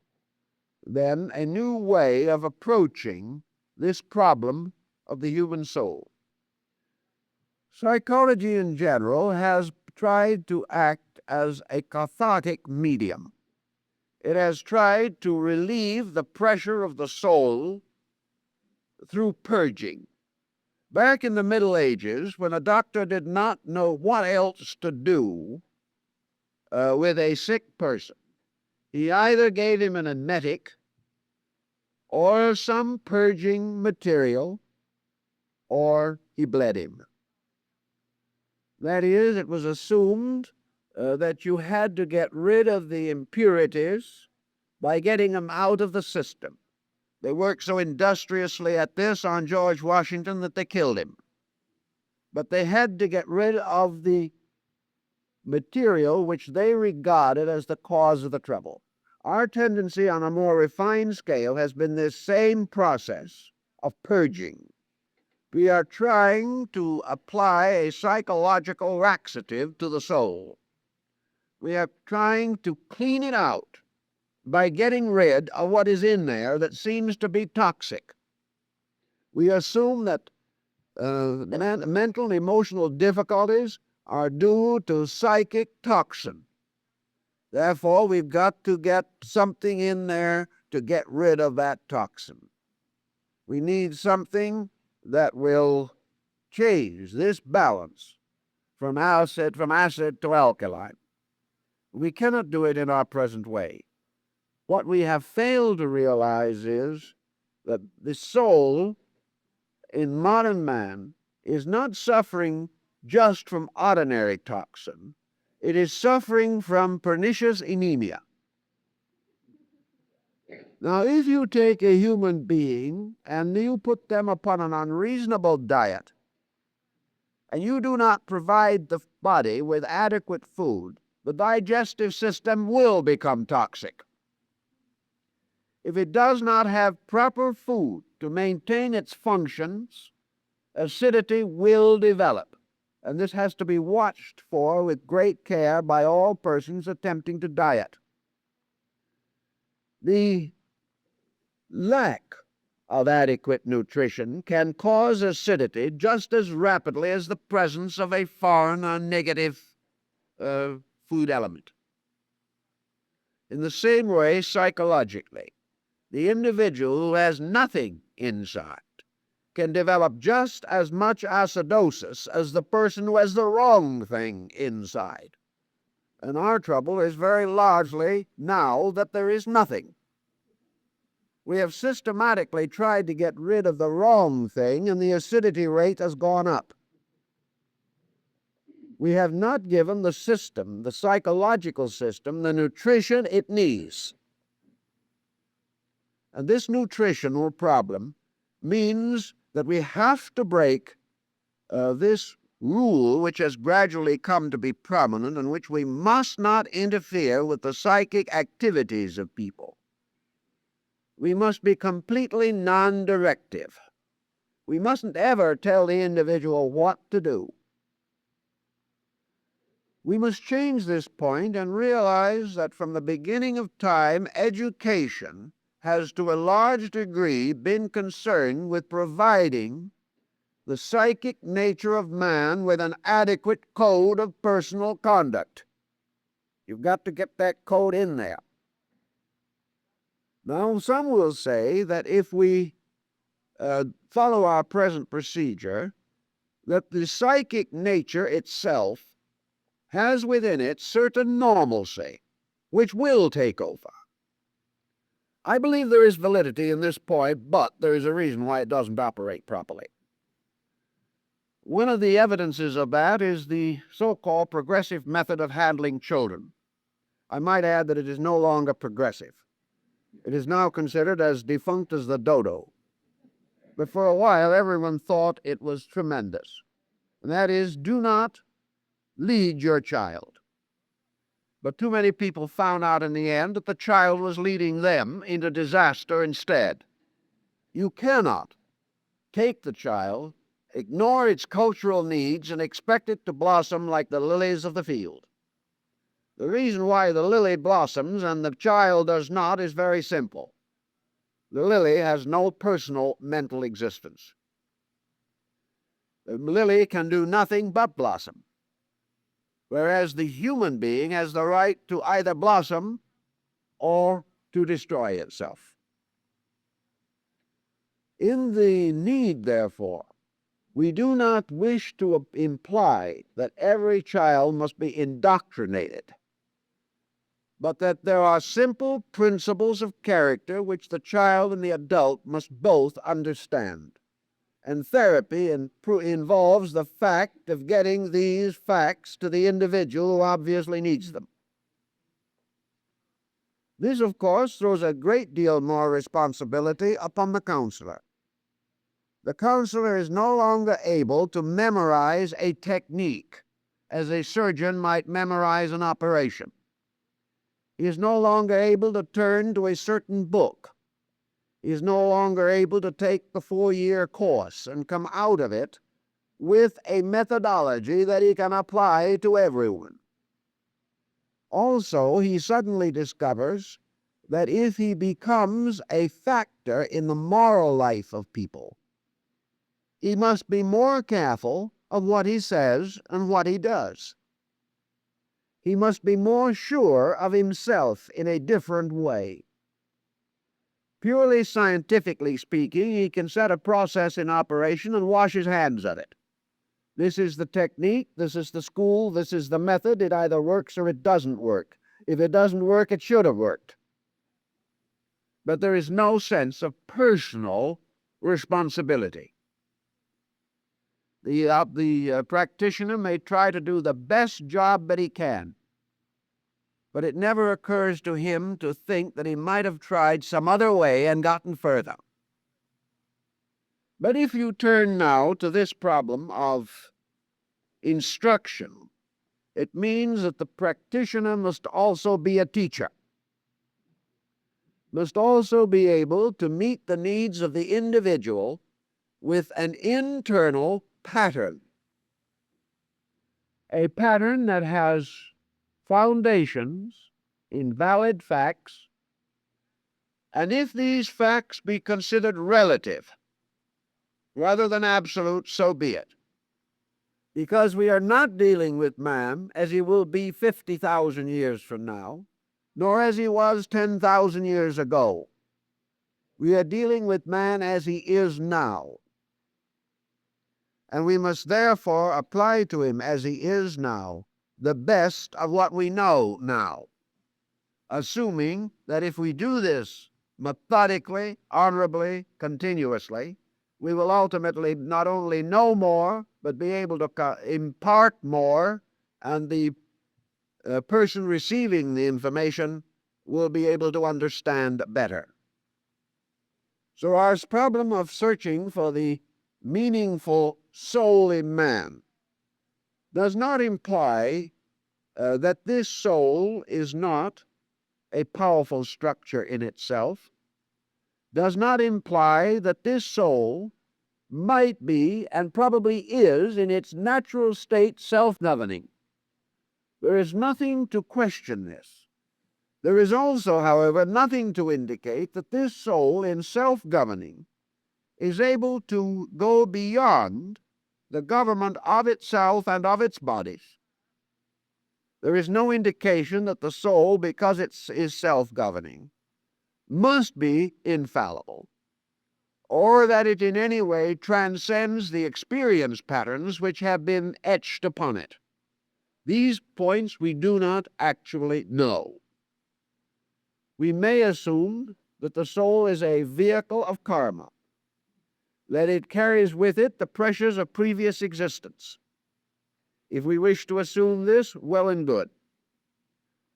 then a new way of approaching this problem of the human soul. Psychology in general has tried to act as a cathartic medium. It has tried to relieve the pressure of the soul through purging. Back in the Middle Ages, when a doctor did not know what else to do with a sick person, he either gave him an emetic or some purging material, or he bled him. That is, it was assumed that you had to get rid of the impurities by getting them out of the system. They worked so industriously at this on George Washington that they killed him. But they had to get rid of the material which they regarded as the cause of the trouble. Our tendency on a more refined scale has been this same process of purging. We are trying to apply a psychological laxative to the soul. We are trying to clean it out by getting rid of what is in there that seems to be toxic. We assume that mental and emotional difficulties are due to psychic toxin. Therefore, we've got to get something in there to get rid of that toxin. We need something that will change this balance from acid to alkaline. We cannot do it in our present way. What we have failed to realize is that the soul in modern man is not suffering just from ordinary toxin. It is suffering from pernicious anemia. Now, if you take a human being and you put them upon an unreasonable diet, and you do not provide the body with adequate food, the digestive system will become toxic. If it does not have proper food to maintain its functions, acidity will develop, and this has to be watched for with great care by all persons attempting to diet. The lack of adequate nutrition can cause acidity just as rapidly as the presence of a foreign or negative food element. In the same way, psychologically, the individual who has nothing inside can develop just as much acidosis as the person who has the wrong thing inside. And our trouble is very largely now that there is nothing. We have systematically tried to get rid of the wrong thing, and the acidity rate has gone up. We have not given the system, the psychological system, the nutrition it needs. And this nutritional problem means that we have to break this rule which has gradually come to be prominent, in which we must not interfere with the psychic activities of people. We must be completely non-directive. We mustn't ever tell the individual what to do. We must change this point and realize that from the beginning of time, education has to a large degree been concerned with providing the psychic nature of man with an adequate code of personal conduct. You've got to get that code in there. Now, some will say that if we follow our present procedure, that the psychic nature itself has within it certain normalcy, which will take over. I believe there is validity in this point, but there is a reason why it doesn't operate properly. One of the evidences of that is the so-called progressive method of handling children. I might add that it is no longer progressive. It is now considered as defunct as the dodo. But for a while, everyone thought it was tremendous. And that is, do not lead your child. But too many people found out in the end that the child was leading them into disaster instead. You cannot take the child, ignore its cultural needs, and expect it to blossom like the lilies of the field. The reason why the lily blossoms and the child does not is very simple. The lily has no personal mental existence. The lily can do nothing but blossom, whereas the human being has the right to either blossom or to destroy itself. In the need, therefore, we do not wish to imply that every child must be indoctrinated, but that there are simple principles of character which the child and the adult must both understand. And therapy involves the fact of getting these facts to the individual who obviously needs them. This, of course, throws a great deal more responsibility upon the counselor. The counselor is no longer able to memorize a technique as a surgeon might memorize an operation. He is no longer able to turn to a certain book. He is no longer able to take the 4-year course and come out of it with a methodology that he can apply to everyone. Also, he suddenly discovers that if he becomes a factor in the moral life of people, he must be more careful of what he says and what he does. He must be more sure of himself in a different way. Purely scientifically speaking, he can set a process in operation and wash his hands of it. This is the technique, this is the school, this is the method. It either works or it doesn't work. If it doesn't work, it should have worked. But there is no sense of personal responsibility. The practitioner may try to do the best job that he can, but it never occurs to him to think that he might have tried some other way and gotten further. But if you turn now to this problem of instruction It means that the practitioner must also be a teacher, must also be able to meet the needs of the individual with an internal pattern, a pattern that has foundations in valid facts, and if these facts be considered relative rather than absolute, so be it. Because we are not dealing with man as he will be 50,000 years from now, nor as he was 10,000 years ago. We are dealing with man as he is now. And we must therefore apply to him as he is now the best of what we know now, assuming that if we do this methodically, honorably, continuously, we will ultimately not only know more, but be able to impart more, and the person receiving the information will be able to understand better. So our problem of searching for the meaningful soul in man does not imply that this soul is not a powerful structure in itself, does not imply that this soul might be, and probably is, in its natural state, self-governing. There is nothing to question this. There is also, however, nothing to indicate that this soul, in self-governing, is able to go beyond the government of itself and of its bodies. There is no indication that the soul, because it is self-governing, must be infallible, or that it in any way transcends the experience patterns which have been etched upon it. These points we do not actually know. We may assume that the soul is a vehicle of karma, that it carries with it the pressures of previous existence. If we wish to assume this, well and good.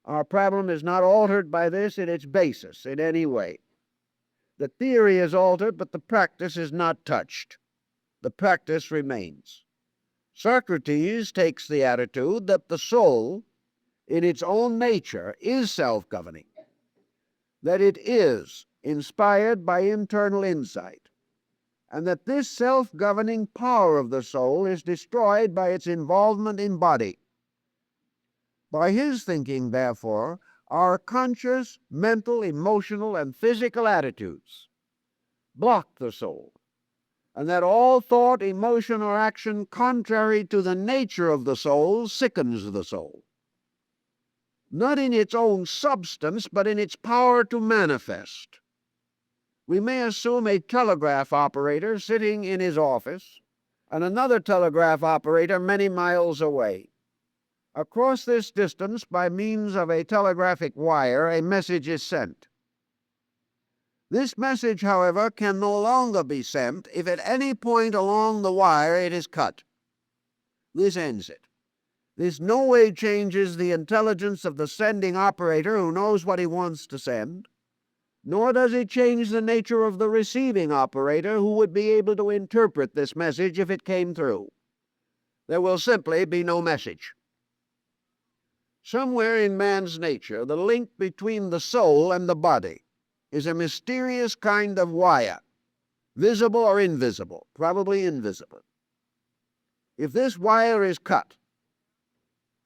Our problem is not altered by this in its basis in any way. The theory is altered, but the practice is not touched. The practice remains. Socrates takes the attitude that the soul, in its own nature, is self-governing, that it is inspired by internal insight, and that this self-governing power of the soul is destroyed by its involvement in body. By his thinking, therefore, our conscious, mental, emotional, and physical attitudes block the soul, and that all thought, emotion, or action contrary to the nature of the soul sickens the soul, not in its own substance, but in its power to manifest. We may assume a telegraph operator sitting in his office and another telegraph operator many miles away. Across this distance, by means of a telegraphic wire, a message is sent. This message, however, can no longer be sent if at any point along the wire it is cut. This ends it. This no way changes the intelligence of the sending operator, who knows what he wants to send, nor does it change the nature of the receiving operator, who would be able to interpret this message if it came through. There will simply be no message. Somewhere in man's nature, the link between the soul and the body is a mysterious kind of wire, visible or invisible, probably invisible. If this wire is cut,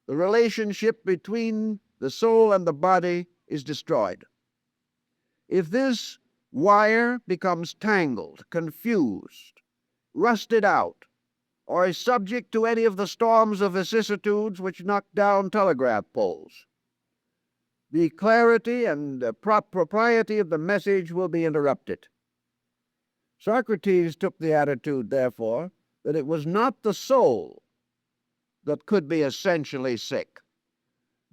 the relationship between the soul and the body is destroyed. If this wire becomes tangled, confused, rusted out, or is subject to any of the storms of vicissitudes which knock down telegraph poles, the clarity and propriety of the message will be interrupted. Socrates took the attitude, therefore, that it was not the soul that could be essentially sick,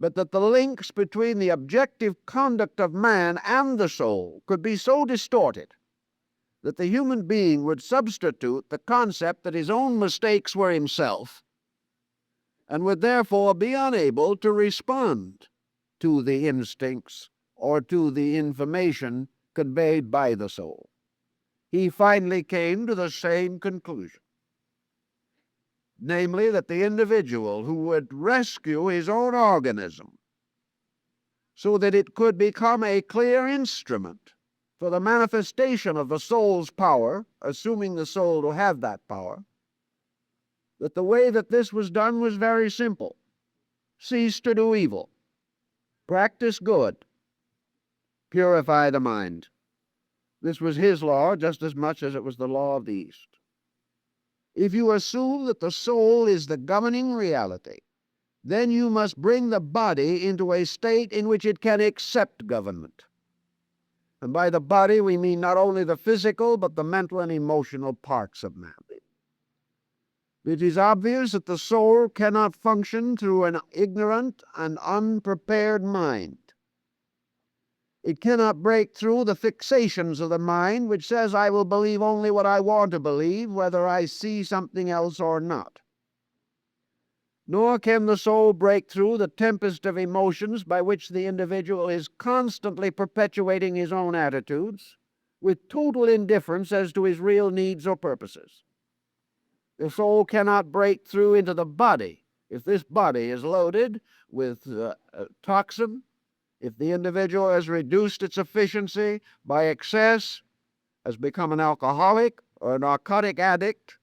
but that the links between the objective conduct of man and the soul could be so distorted that the human being would substitute the concept that his own mistakes were himself, and would therefore be unable to respond to the instincts or to the information conveyed by the soul. He finally came to the same conclusion. namely that the individual who would rescue his own organism so that it could become a clear instrument for the manifestation of the soul's power, assuming the soul to have that power, that the way that this was done was very simple. Cease to do evil. Practice good. Purify the mind. This was his law just as much as it was the law of the East. If you assume that the soul is the governing reality, then you must bring the body into a state in which it can accept government. And by the body we mean not only the physical but the mental and emotional parts of man. It is obvious that the soul cannot function through an ignorant and unprepared mind. It cannot break through the fixations of the mind which says, I will believe only what I want to believe, whether I see something else or not. Nor can the soul break through the tempest of emotions by which the individual is constantly perpetuating his own attitudes, with total indifference as to his real needs or purposes. The soul cannot break through into the body. If this body is loaded with toxin, if the individual has reduced its efficiency by excess, has become an alcoholic or a narcotic addict,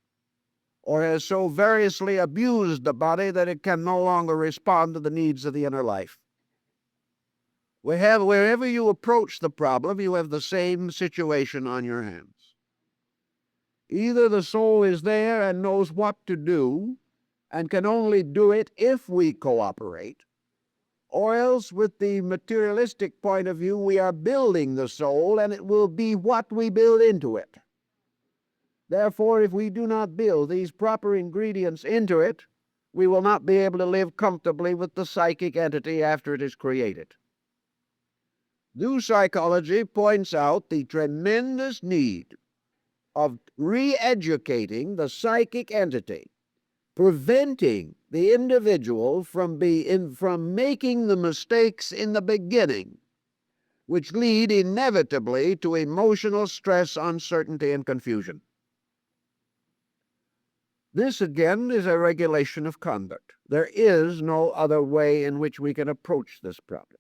or has so variously abused the body that it can no longer respond to the needs of the inner life. Wherever you approach the problem, you have the same situation on your hands. Either the soul is there and knows what to do, and can only do it if we cooperate, or else with the materialistic point of view, we are building the soul, and it will be what we build into it. Therefore, if we do not build these proper ingredients into it, we will not be able to live comfortably with the psychic entity after it is created. New psychology points out the tremendous need of re-educating the psychic entity, preventing the individual from making the mistakes in the beginning, which lead inevitably to emotional stress, uncertainty, and confusion. This, again, is a regulation of conduct. There is no other way in which we can approach this problem.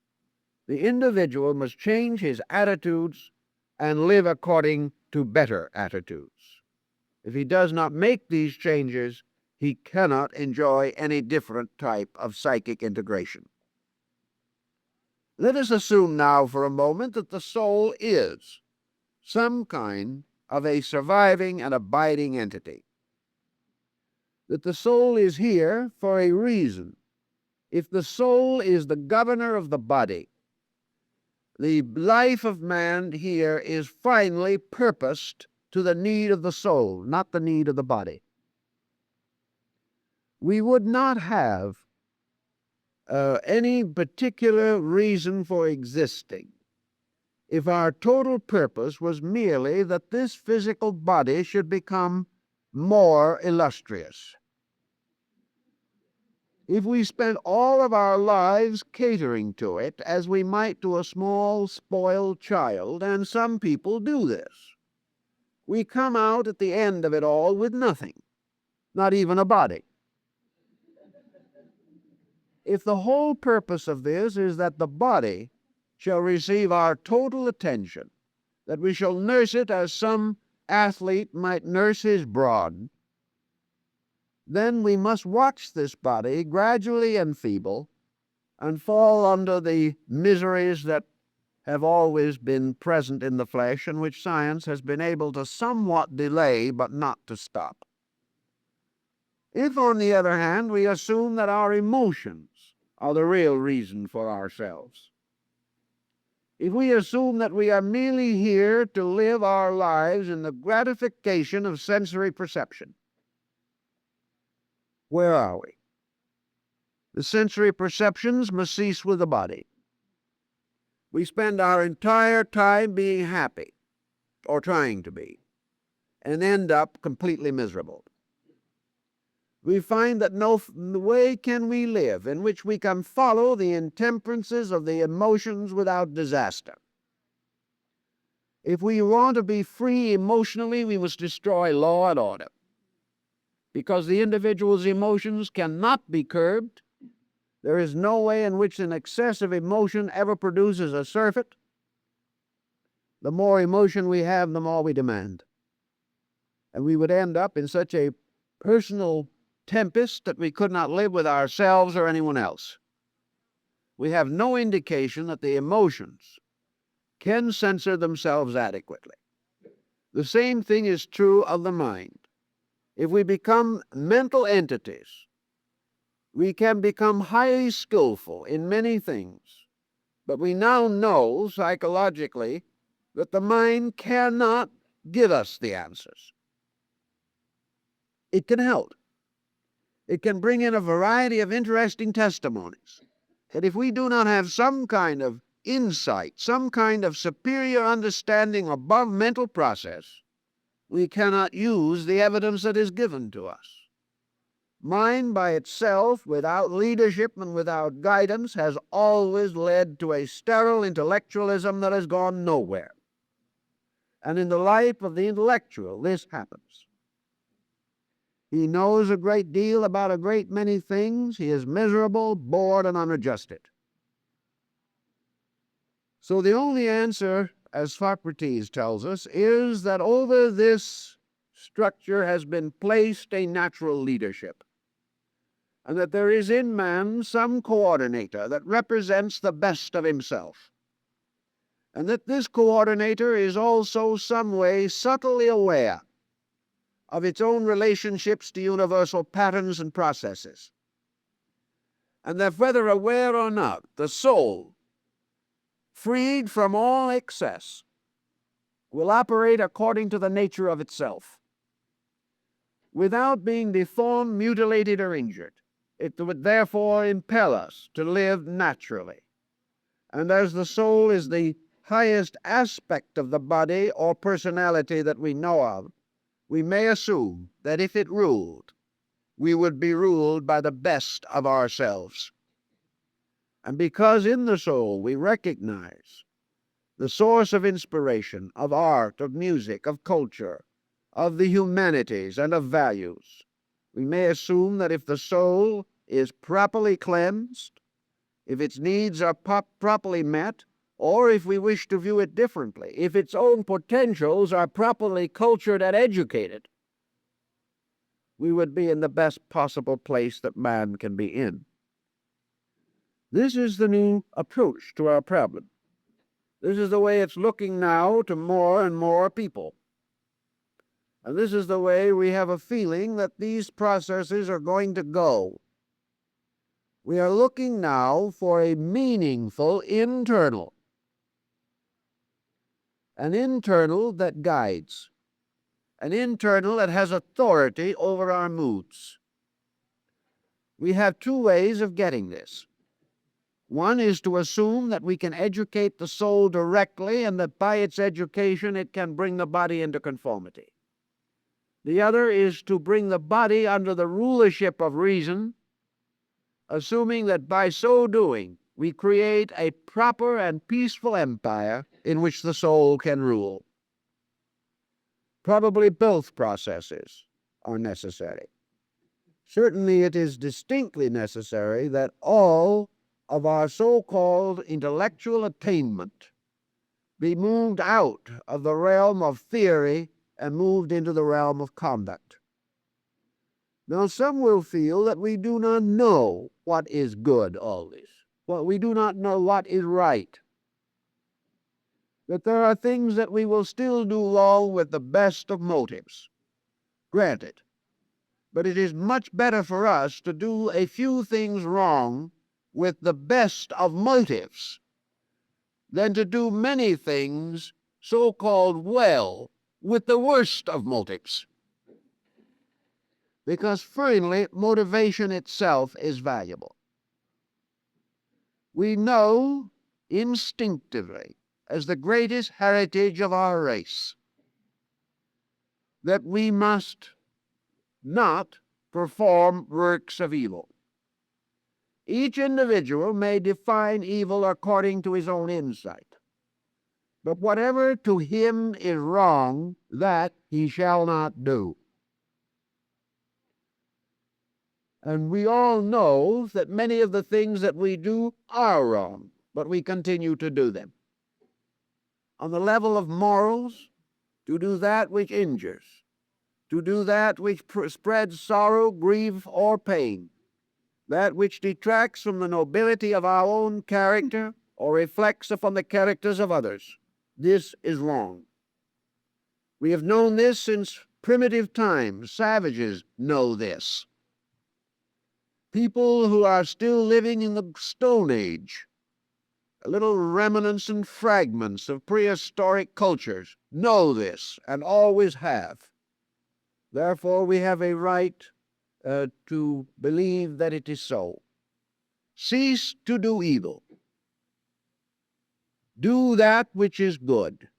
The individual must change his attitudes and live according to better attitudes. If he does not make these changes, he cannot enjoy any different type of psychic integration. Let us assume now for a moment that the soul is some kind of a surviving and abiding entity, that the soul is here for a reason. If the soul is the governor of the body, the life of man here is finally purposed to the need of the soul, not the need of the body. We would not have any particular reason for existing if our total purpose was merely that this physical body should become more illustrious. If we spent all of our lives catering to it as we might to a small, spoiled child, and some people do this, we come out at the end of it all with nothing, not even a body. If the whole purpose of this is that the body shall receive our total attention, that we shall nurse it as some athlete might nurse his brawn, then we must watch this body gradually enfeeble and fall under the miseries that have always been present in the flesh and which science has been able to somewhat delay but not to stop. If, on the other hand, we assume that our emotions are the real reason for ourselves, if we assume that we are merely here to live our lives in the gratification of sensory perception, where are we? The sensory perceptions must cease with the body. We spend our entire time being happy, or trying to be, and end up completely miserable. We find that no way can we live in which we can follow the intemperances of the emotions without disaster. If we want to be free emotionally, we must destroy law and order. because the individual's emotions cannot be curbed. There is no way in which an excessive emotion ever produces a surfeit. The more emotion we have, the more we demand. And we would end up in such a personal tempest that we could not live with ourselves or anyone else. We have no indication that the emotions can censor themselves adequately. The same thing is true of the mind. If we become mental entities, we can become highly skillful in many things, but we now know psychologically that the mind cannot give us the answers. It can help. It can bring in a variety of interesting testimonies. That if we do not have some kind of insight, some kind of superior understanding above mental process, we cannot use the evidence that is given to us. Mind by itself, without leadership and without guidance, has always led to a sterile intellectualism that has gone nowhere. And in the life of the intellectual, this happens. He knows a great deal about a great many things. He is miserable, bored, and unadjusted. So the only answer, as Socrates tells us, is that over this structure has been placed a natural leadership, and that there is in man some coordinator that represents the best of himself, and that this coordinator is also some way subtly aware of its own relationships to universal patterns and processes, and that whether aware or not, the soul, freed from all excess, will operate according to the nature of itself, without being deformed, mutilated, or injured. It would therefore impel us to live naturally. And as the soul is the highest aspect of the body or personality that we know of, we may assume that if it ruled, we would be ruled by the best of ourselves. And because in the soul we recognize the source of inspiration, of art, of music, of culture, of the humanities, and of values, we may assume that if the soul is properly cleansed, if its needs are properly met, or if we wish to view it differently, if its own potentials are properly cultured and educated, we would be in the best possible place that man can be in. This is the new approach to our problem. This is the way it's looking now to more and more people. And this is the way we have a feeling that these processes are going to go. We are looking now for a meaningful internal, an internal that guides, an internal that has authority over our moods. We have two ways of getting this. One is to assume that we can educate the soul directly and that by its education it can bring the body into conformity. The other is to bring the body under the rulership of reason, assuming that by so doing we create a proper and peaceful empire in which the soul can rule. Probably both processes are necessary. Certainly it is distinctly necessary that all of our so-called intellectual attainment be moved out of the realm of theory and moved into the realm of conduct. Now, some will feel that we do not know what is good always. Well, we do not know what is right. That there are things that we will still do wrong with the best of motives. Granted. But it is much better for us to do a few things wrong with the best of motives than to do many things so-called well with the worst of motives. Because finally, motivation itself is valuable. We know instinctively, as the greatest heritage of our race, that we must not perform works of evil. Each individual may define evil according to his own insight, but whatever to him is wrong, that he shall not do. And we all know that many of the things that we do are wrong, but we continue to do them. On the level of morals, to do that which injures, to do that which spreads sorrow, grief, or pain, that which detracts from the nobility of our own character or reflects upon the characters of others. This is wrong. We have known this since primitive times. Savages know this. People who are still living in the Stone Age, little remnants and fragments of prehistoric cultures, know this and always have. Therefore, we have a right to believe that it is so. Cease to do evil. Do that which is good,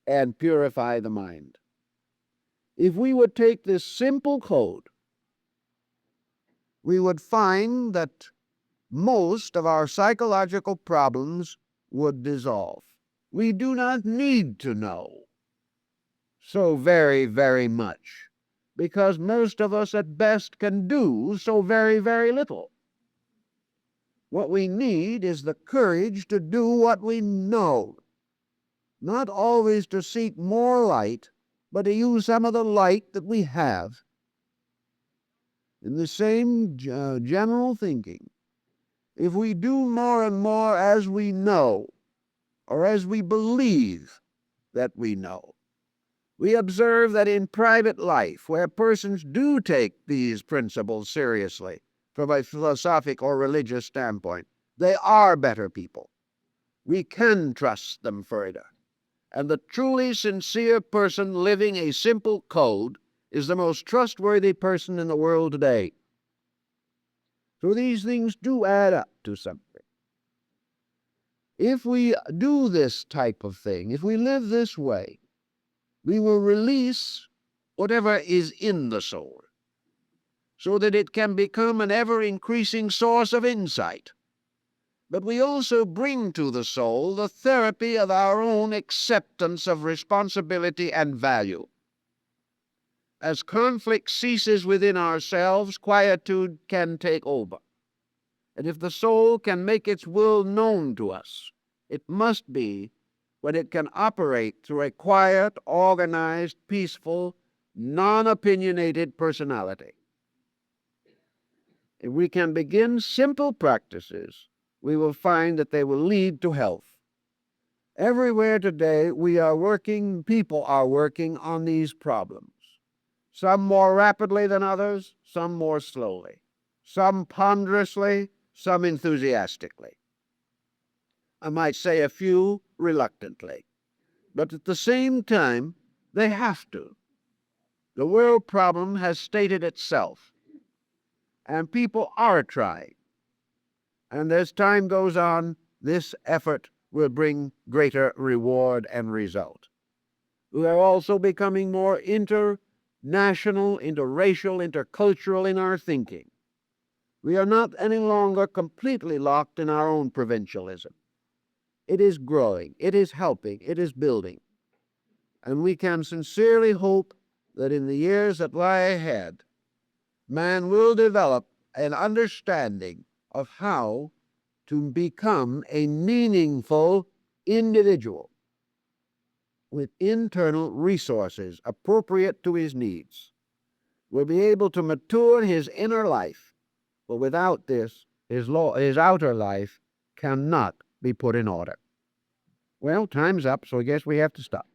and purify the mind. If we would take this simple code, we would find that most of our psychological problems would dissolve. We do not need to know so very, very much, because most of us at best can do so very, very little. What we need is the courage to do what we know, not always to seek more light, but to use some of the light that we have. In the same general thinking, if we do more and more as we know, or as we believe that we know, we observe that in private life, where persons do take these principles seriously from a philosophic or religious standpoint, they are better people. We can trust them further. And the truly sincere person living a simple code is the most trustworthy person in the world today. So these things do add up to something. If we do this type of thing, if we live this way, we will release whatever is in the soul, so that it can become an ever-increasing source of insight. But we also bring to the soul the therapy of our own acceptance of responsibility and value. As conflict ceases within ourselves, quietude can take over. And if the soul can make its will known to us, it must be when it can operate through a quiet, organized, peaceful, non-opinionated personality. If we can begin simple practices, we will find that they will lead to health. Everywhere today people are working on these problems. Some more rapidly than others, some more slowly. Some ponderously, some enthusiastically. I might say a few reluctantly. But at the same time, they have to. The world problem has stated itself, and people are trying. And as time goes on, this effort will bring greater reward and result. We are also becoming more international, interracial, intercultural in our thinking. We are not any longer completely locked in our own provincialism. It is growing, it is helping, it is building. And we can sincerely hope that in the years that lie ahead, man will develop an understanding of how to become a meaningful individual with internal resources appropriate to his needs. Will be able to mature his inner life, but without this, his outer life cannot be put in order. Well, time's up, so I guess we have to stop.